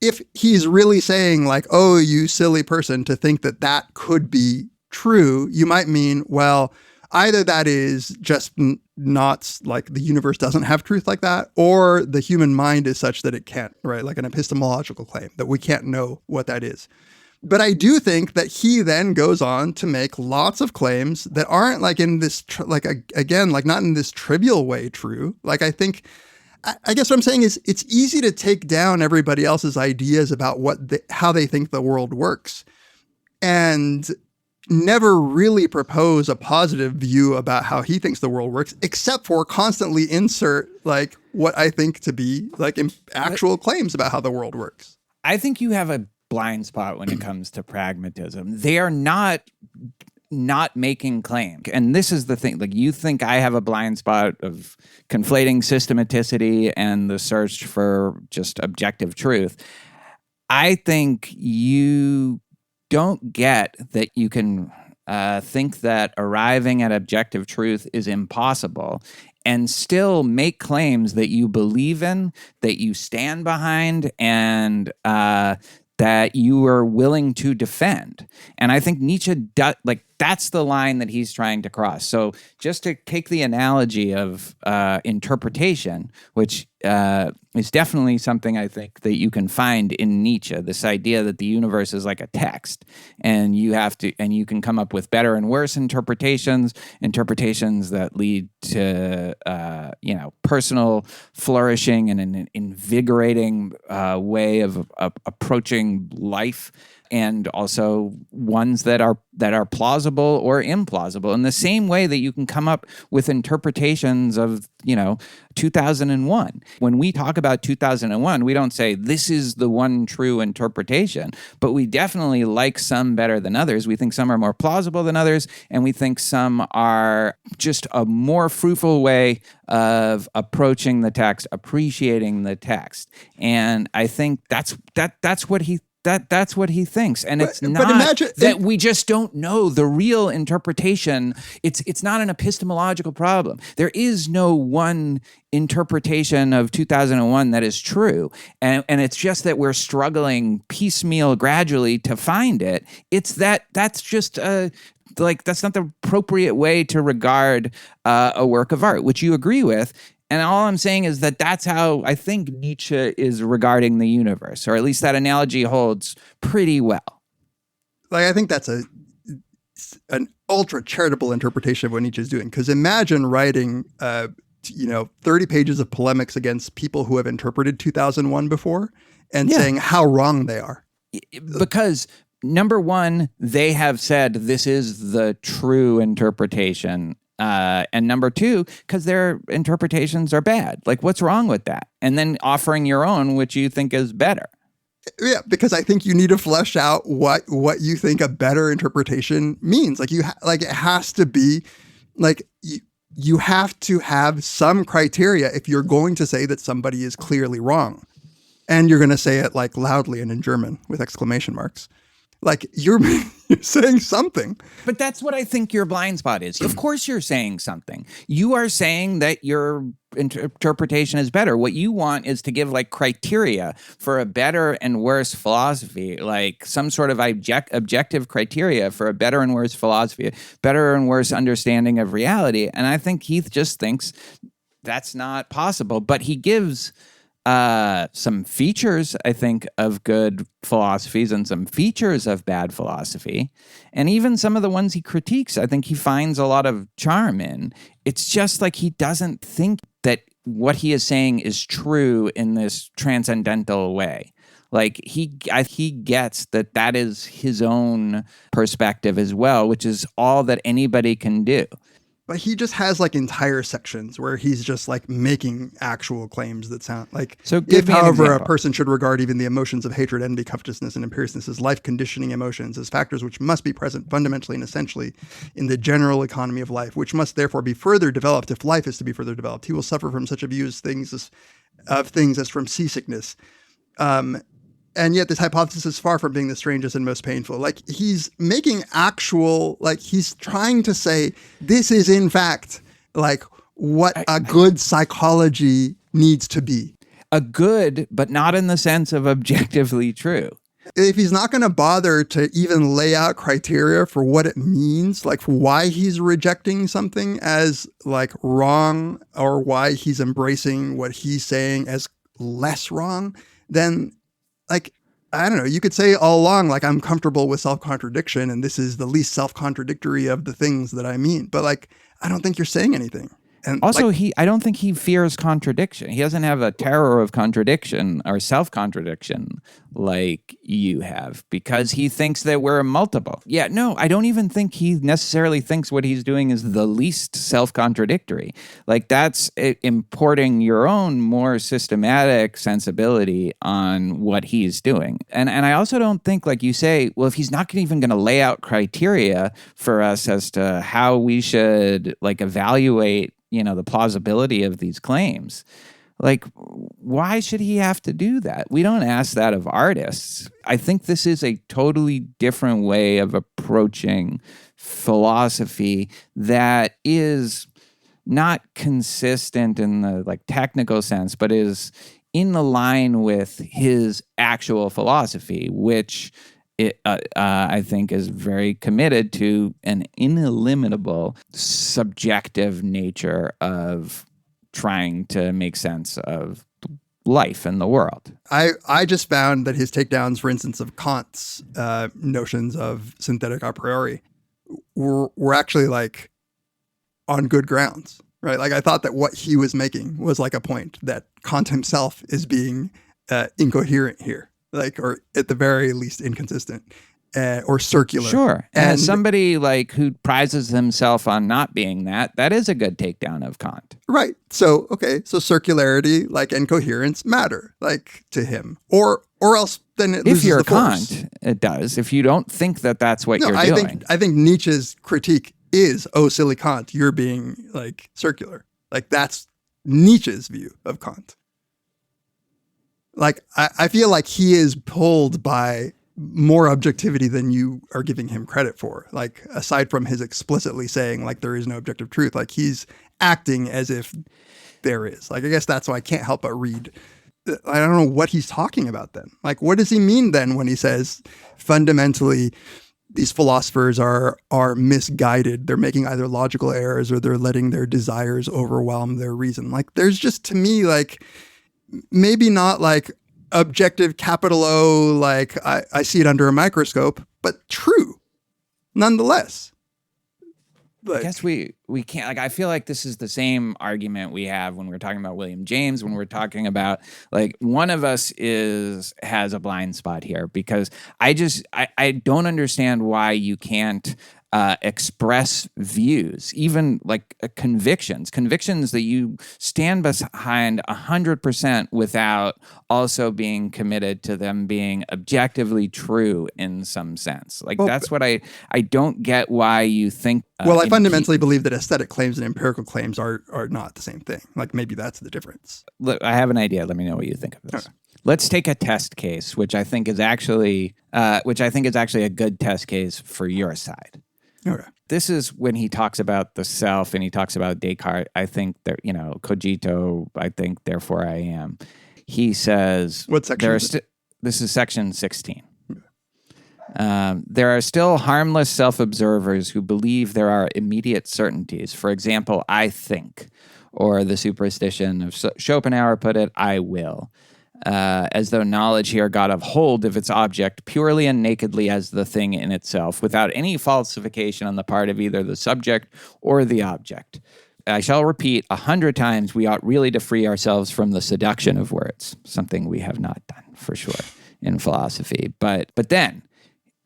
If he's really saying oh, you silly person, to think that could be true, you might mean, well, either that is just not the universe doesn't have truth like that, or the human mind is such that it can't, right? Like an epistemological claim that we can't know what that is. But I do think that he then goes on to make lots of claims that aren't in this, not in this trivial way true. I guess what I'm saying is it's easy to take down everybody else's ideas about how they think the world works, and never really propose a positive view about how he thinks the world works, except for constantly insert what I think to be actual claims about how the world works. I think you have a blind spot when it comes to pragmatism. They are not making claims. And this is the thing, you think I have a blind spot of conflating systematicity and the search for just objective truth. I think you don't get that you can think that arriving at objective truth is impossible and still make claims that you believe in, that you stand behind, and that you are willing to defend. And I think Nietzsche that's the line that he's trying to cross. So just to take the analogy of interpretation, which is definitely something I think that you can find in Nietzsche, this idea that the universe is like a text, and you can come up with better and worse interpretations that lead to personal flourishing and an invigorating way of approaching life, and also ones that are plausible or implausible, in the same way that you can come up with interpretations of 2001. When we talk about 2001, we don't say this is the one true interpretation, but we definitely like some better than others. We think some are more plausible than others, and we think some are just a more fruitful way of approaching the text, appreciating the text. And I think that's what he That's what he thinks, and it's But not imagine that we just don't know the real interpretation. It's not an epistemological problem. There is no one interpretation of 2001 that is true, and it's just that we're struggling piecemeal, gradually to find it. It's that's just that's not the appropriate way to regard a work of art, which you agree with. And all I'm saying is that that's how I think Nietzsche is regarding the universe, or at least that analogy holds pretty well. Like, I think that's an ultra charitable interpretation of what Nietzsche is doing. Because imagine writing, 30 pages of polemics against people who have interpreted 2001 before and saying how wrong they are. Because number one, they have said this is the true interpretation. And number two, because their interpretations are bad. Like, what's wrong with that? And then offering your own, which you think is better. Yeah, because I think you need to flesh out what you think a better interpretation means. Like, it has to be like you have to have some criteria if you're going to say that somebody is clearly wrong, and you're going to say it like loudly and in German with exclamation marks. Like, you're saying something. But that's what I think your blind spot is. Of course you're saying something. You are saying that your interpretation is better. What you want is to give like criteria for a better and worse philosophy, like some sort of objective criteria for a better and worse philosophy, better and worse understanding of reality. And I think Heath just thinks that's not possible. But he gives some features, I think, of good philosophies and some features of bad philosophy. And even some of the ones he critiques, I think he finds a lot of charm in. It's just like he doesn't think that what he is saying is true in this transcendental way. Like, he gets that is his own perspective as well, which is all that anybody can do. But he just has like entire sections where he's just like making actual claims that sound like, so give me however, a person should regard even the emotions of hatred, envy, covetousness, and imperiousness as life conditioning emotions, as factors which must be present fundamentally and essentially in the general economy of life, which must therefore be further developed if life is to be further developed. He will suffer from such a view of things as from seasickness. And yet this hypothesis is far from being the strangest and most painful. Like, he's making actual, like, he's trying to say this is in fact like what a good psychology needs to be. A good, but not in the sense of objectively true. If he's not going to bother to even lay out criteria for what it means, like why he's rejecting something as like wrong, or why he's embracing what he's saying as less wrong, then like, I don't know, you could say all along, like, I'm comfortable with self-contradiction and this is the least self-contradictory of the things that I mean. But like, I don't think you're saying anything. And also, like, I don't think he fears contradiction. He doesn't have a terror of contradiction or self-contradiction like you have, because he thinks that we're multiple. Yeah, no, I don't even think he necessarily thinks what he's doing is the least self-contradictory. Like, that's importing your own more systematic sensibility on what he's doing. And I also don't think, like you say, well, if he's not even going to lay out criteria for us as to how we should like evaluate, the plausibility of these claims. Like, why should he have to do that? We don't ask that of artists. I think this is a totally different way of approaching philosophy that is not consistent in the like technical sense, but is in the line with his actual philosophy, which I think is very committed to an ineliminable subjective nature of trying to make sense of life and the world. I just found that his takedowns, for instance, of Kant's notions of synthetic a priori were actually like on good grounds, right? Like, I thought that what he was making was like a point that Kant himself is being incoherent here. Like, or at the very least inconsistent or circular. Sure. And as somebody like who prizes himself on not being that is a good takedown of Kant. Right. So, okay. So circularity, like, and coherence matter, like, to him, or else then it loses the the force. Kant, it does. If you don't think that that's what you're doing. I think Nietzsche's critique is, oh, silly Kant, you're being like circular. Like, that's Nietzsche's view of Kant. Like, I feel like he is pulled by more objectivity than you are giving him credit for. Like, aside from his explicitly saying, like, there is no objective truth, like, he's acting as if there is. Like, I guess that's why I can't help but read. I don't know what he's talking about then. Like, what does he mean then when he says fundamentally these philosophers are misguided? They're making either logical errors or they're letting their desires overwhelm their reason. Like, there's just, to me, like, maybe not like objective capital O, like I see it under a microscope, but true nonetheless. Like, I guess we can't, like, I feel like this is the same argument we have when we're talking about William James, when we're talking about, like, one of us has a blind spot here, because I don't understand why you can't express views, even like convictions that you stand behind 100% without also being committed to them being objectively true in some sense. Like, that's what I don't get why you think. I fundamentally believe that aesthetic claims and empirical claims are not the same thing. Like, maybe that's the difference. Look, I have an idea. Let me know what you think of this. Okay. Let's take a test case, which I think is actually a good test case for your side. Okay. This is when he talks about the self and he talks about Descartes. I think that, cogito, I think, therefore I am. He says, what section? This is section 16. There are still harmless self-observers who believe there are immediate certainties. For example, I think, or the superstition of Schopenhauer put it, I will. As though knowledge here got a hold of its object purely and nakedly as the thing in itself, without any falsification on the part of either the subject or the object. I shall repeat 100 times, we ought really to free ourselves from the seduction of words, something we have not done, for sure, in philosophy. But then,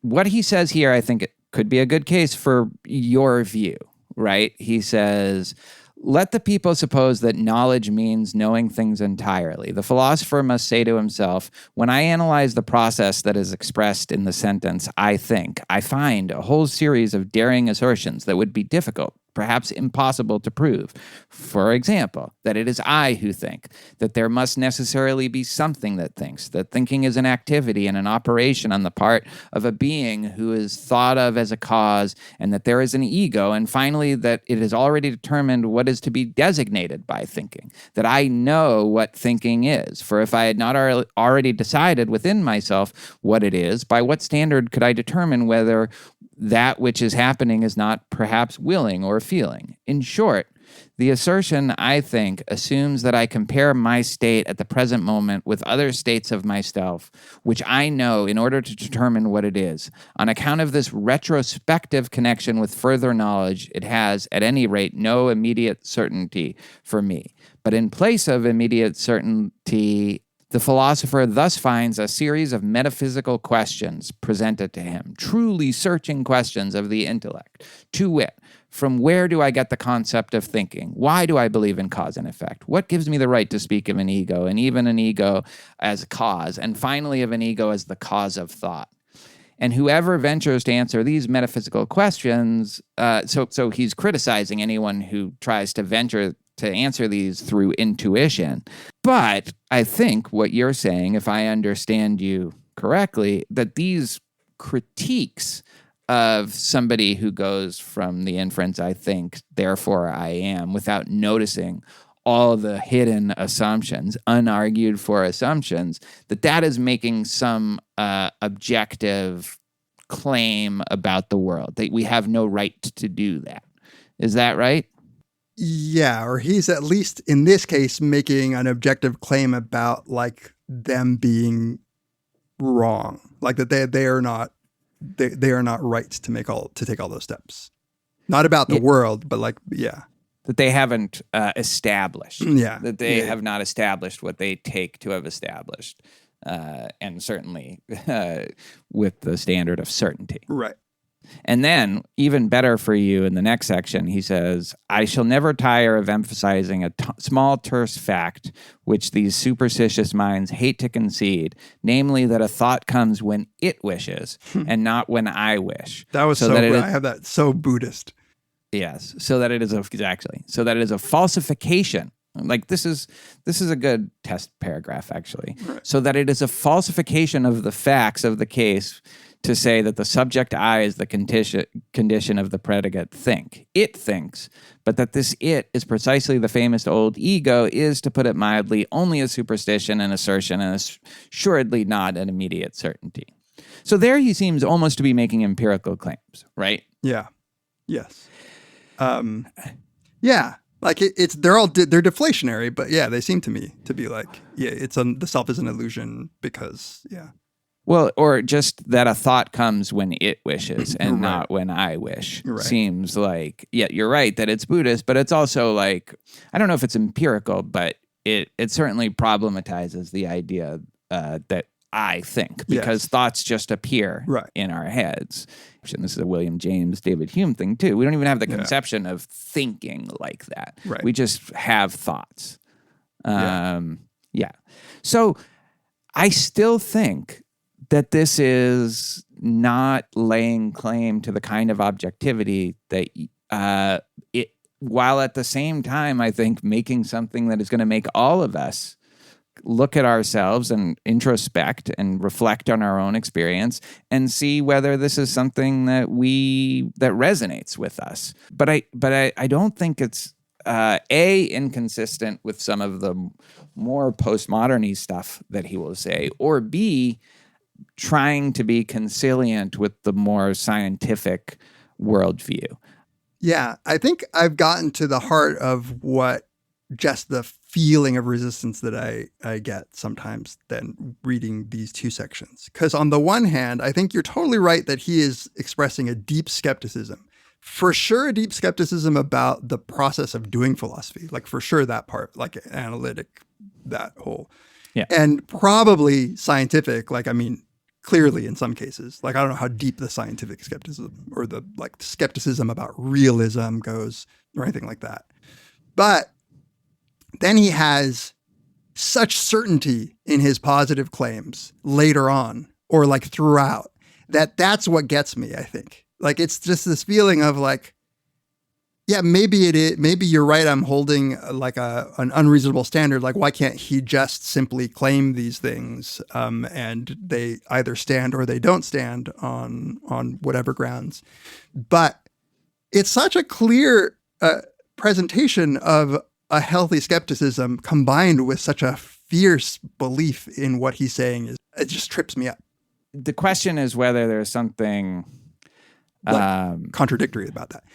what he says here, I think it could be a good case for your view, right? He says, let the people suppose that knowledge means knowing things entirely. The philosopher must say to himself, when I analyze the process that is expressed in the sentence, I think, I find a whole series of daring assertions that would be difficult, perhaps impossible to prove. For example, that it is I who think, that there must necessarily be something that thinks, that thinking is an activity and an operation on the part of a being who is thought of as a cause, and that there is an ego, and finally that it is already determined what is to be designated by thinking, that I know what thinking is. For if I had not already decided within myself what it is, by what standard could I determine whether that which is happening is not perhaps willing or feeling? In short, the assertion, I think, assumes that I compare my state at the present moment with other states of myself, which I know in order to determine what it is. On account of this retrospective connection with further knowledge, it has, at any rate, no immediate certainty for me. But in place of immediate certainty, the philosopher thus finds a series of metaphysical questions presented to him, truly searching questions of the intellect. To wit, from where do I get the concept of thinking? Why do I believe in cause and effect? What gives me the right to speak of an ego, and even an ego as a cause, and finally of an ego as the cause of thought? And whoever ventures to answer these metaphysical questions, so he's criticizing anyone who tries to venture to answer these through intuition. But I think what you're saying, if I understand you correctly, that these critiques of somebody who goes from the inference, I think, therefore I am, without noticing all the hidden assumptions, unargued for assumptions, that is making some objective claim about the world, that we have no right to do that. Is that right? Yeah, or he's at least in this case making an objective claim about like them being wrong, like that they are not right to take all those steps. Not about the world, but like that they haven't established. Yeah, that they have not established what they take to have established, and certainly with the standard of certainty. Right. And then, even better for you, in the next section, he says, I shall never tire of emphasizing a small terse fact which these superstitious minds hate to concede, namely that a thought comes when it wishes and not when I wish. That was so good. I have that so Buddhist. Yes, so that it is a falsification Like this is a good test paragraph, actually. Right. So that it is a falsification of the facts of the case to say that the subject I is the condition of the predicate think. It thinks, but that this it is precisely the famous old ego is, to put it mildly, only a superstition and assertion, and assuredly not an immediate certainty. So there he seems almost to be making empirical claims, right? Yeah. Yes. Yeah. Like they're deflationary, but yeah, they seem to me to be like, yeah, the self is an illusion because, yeah. Well, or just that a thought comes when it wishes and not when I wish. Right. Seems like, yeah, you're right that it's Buddhist, but it's also like, I don't know if it's empirical, but it certainly problematizes the idea that I think, because thoughts just appear in our heads. And this is a William James, David Hume thing too. We don't even have the conception of thinking like that. Right. We just have thoughts. So I still think that this is not laying claim to the kind of objectivity that while at the same time, I think making something that is going to make all of us look at ourselves and introspect and reflect on our own experience and see whether this is something that resonates with us. But I don't think it's inconsistent with some of the more postmodern-y stuff that he will say, or B, trying to be consilient with the more scientific worldview. Yeah, I think I've gotten to the heart of what just the feeling of resistance that I get sometimes then reading these two sections. Because on the one hand, I think you're totally right that he is expressing a deep skepticism. For sure, a deep skepticism about the process of doing philosophy. Like for sure that part, like analytic, that whole. Yeah. And probably scientific, like, I mean, clearly in some cases. Like, I don't know how deep the scientific skepticism or the like skepticism about realism goes or anything like that. But then he has such certainty in his positive claims later on or like throughout that's what gets me, I think. Like, it's just this feeling of like, yeah, maybe it is. Maybe you're right. I'm holding like an unreasonable standard. Like, why can't he just simply claim these things and they either stand or they don't stand on whatever grounds? But it's such a clear presentation of a healthy skepticism combined with such a fierce belief in what he's saying. It just trips me up. The question is whether there's something contradictory about that.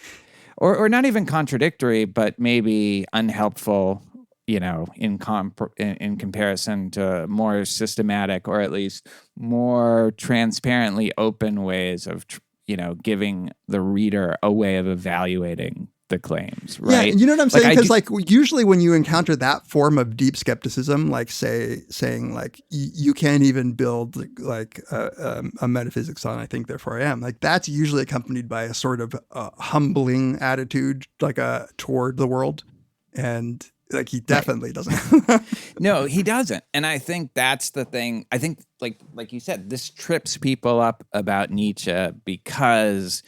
Or not even contradictory, but maybe unhelpful, in comparison to more systematic or at least more transparently open ways of, giving the reader a way of evaluating the claims, right? Yeah, you know what I'm saying? Because usually when you encounter that form of deep skepticism, like saying like you can't even build like a metaphysics on I think therefore I am, like that's usually accompanied by a sort of humbling attitude, like toward the world, and like he definitely doesn't. No, he doesn't, and I think that's the thing. I think like you said, this trips people up about Nietzsche because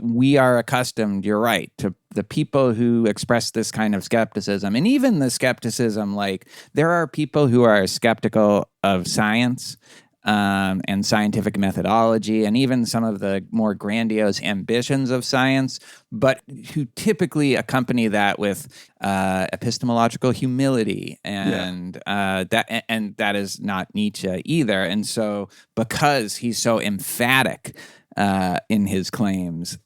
we are accustomed, you're right, to the people who express this kind of skepticism. And even the skepticism, like there are people who are skeptical of science and scientific methodology and even some of the more grandiose ambitions of science, but who typically accompany that with epistemological humility. And that is not Nietzsche either. And so because he's so emphatic in his claims,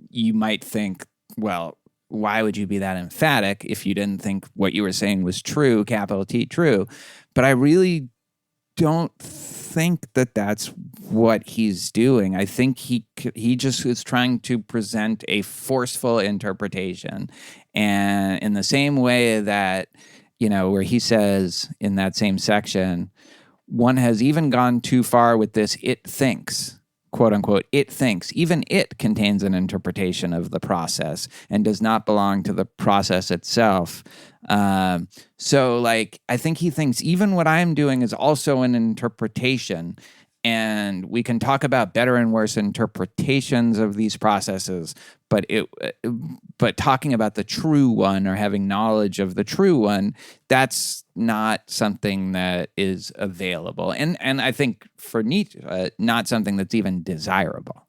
you might think, well, why would you be that emphatic if you didn't think what you were saying was true, capital T, true? But I really don't think that that's what he's doing. I think he just is trying to present a forceful interpretation. And in the same way that, where he says in that same section, one has even gone too far with this, it thinks, quote unquote, it thinks, even it contains an interpretation of the process and does not belong to the process itself. So like, I think he thinks even what I'm doing is also an interpretation. And we can talk about better and worse interpretations of these processes, but talking about the true one or having knowledge of the true one, that's not something that is available. And I think for Nietzsche, not something that's even desirable.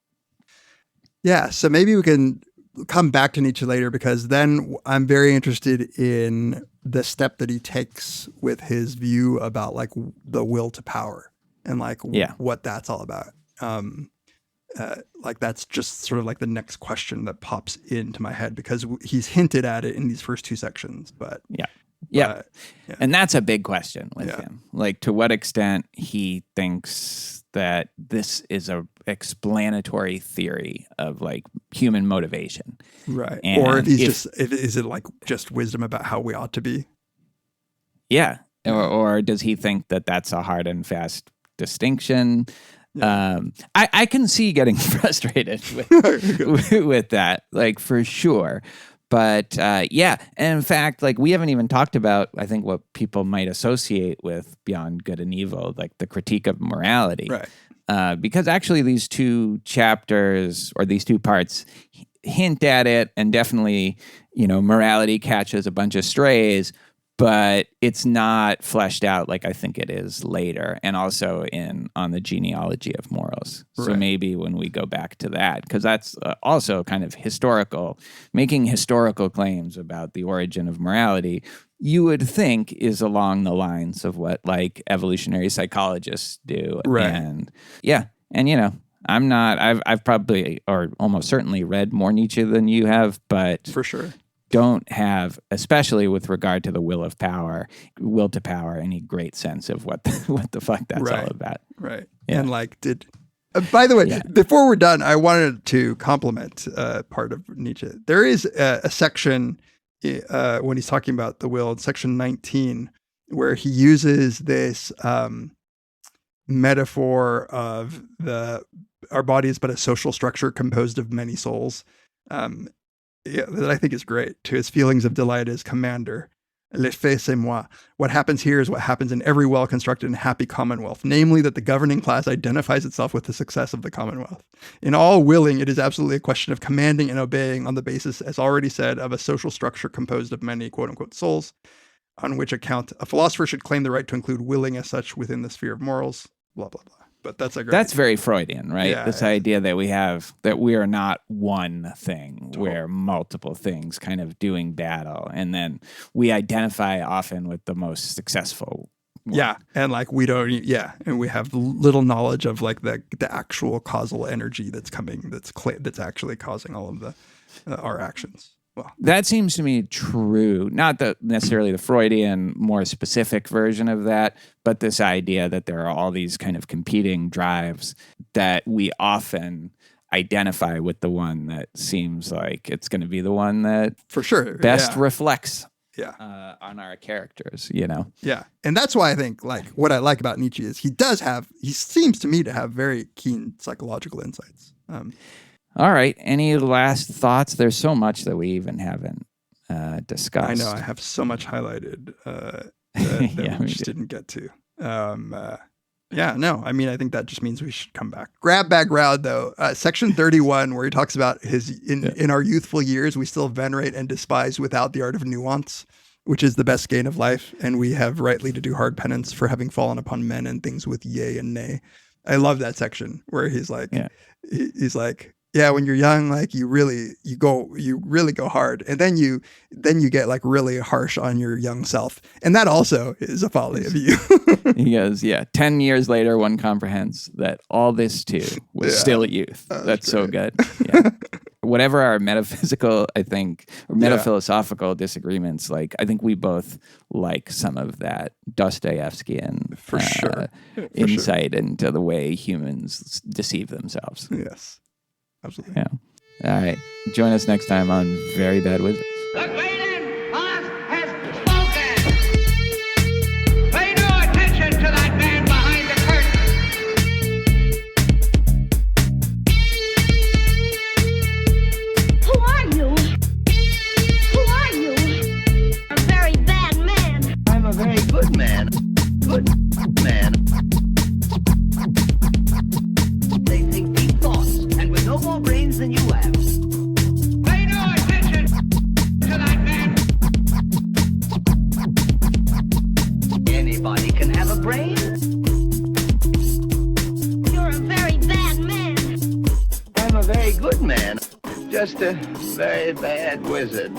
Yeah, so maybe we can come back to Nietzsche later, because then I'm very interested in the step that he takes with his view about like the will to power and like what that's all about. Like that's just sort of like the next question that pops into my head, because he's hinted at it in these first two sections. But yeah. And that's a big question with him. Like, to what extent he thinks that this is a explanatory theory of like human motivation. Right. And or if he's is it like just wisdom about how we ought to be? Yeah. Or does he think that that's a hard and fast distinction? Yeah. I can see getting frustrated with that, like, for sure. But and in fact, like, we haven't even talked about, I think, what people might associate with Beyond Good and Evil, like the critique of morality. Right. Because actually these two chapters, or these two parts, hint at it, and definitely, morality catches a bunch of strays, but it's not fleshed out like I think it is later, and also on the genealogy of morals. Right. So maybe when we go back to that, because that's also kind of making historical claims about the origin of morality, you would think is along the lines of what like evolutionary psychologists do. Right. And I've probably, or almost certainly, read more Nietzsche than you have, but for sure don't have, especially with regard to the will to power, any great sense of what the fuck that's all about. Right. Yeah. And like, by the way, before we're done, I wanted to compliment part of Nietzsche. There is a section when he's talking about the will, in section 19, where he uses this metaphor of our body is but a social structure composed of many souls. That I think is great. To his feelings of delight as commander, le fait c'est moi. What happens here is what happens in every well-constructed and happy commonwealth, namely that the governing class identifies itself with the success of the commonwealth. In all willing, it is absolutely a question of commanding and obeying on the basis, as already said, of a social structure composed of many quote-unquote souls, on which account a philosopher should claim the right to include willing as such within the sphere of morals, blah, blah, blah. But that's very Freudian, right? Yeah, this idea that we are not one thing, we're multiple things kind of doing battle, and then we identify often with the most successful one. Yeah, and like and we have little knowledge of like the actual causal energy that's coming, that's actually causing all of our actions. Well, that seems to me true. Not necessarily the Freudian, more specific version of that, but this idea that there are all these kind of competing drives that we often identify with the one that seems like it's going to be the one that for sure best reflects on our characters, Yeah. And that's why I think like what I like about Nietzsche is he seems to me to have very keen psychological insights. All right. Any last thoughts? There's so much that we even haven't discussed. I know. I have so much highlighted that we just didn't get to. I mean, I think that just means we should come back. Grab bag round, though. Section 31, where he talks about in our youthful years, we still venerate and despise without the art of nuance, which is the best gain of life. And we have rightly to do hard penance for having fallen upon men and things with yea and nay. I love that section where he's like, when you're young, like you really go hard, and then you get like really harsh on your young self, and that also is a folly of you. He goes, 10 years later, one comprehends that all this too was still youth. That's so good. Yeah. Whatever our metaphysical, I think, or metaphilosophical disagreements, like I think we both like some of that Dostoevskian insight into the way humans deceive themselves. Yes. Absolutely. Yeah. All right. Join us next time on Very Bad Wizards. The great and honest has spoken. Pay no attention to that man behind the curtain. Who are you? Who are you? A very bad man. I'm a very good man. Good man. anybody can have a brain. You're a very bad man. I'm a very good man, just a very bad wizard.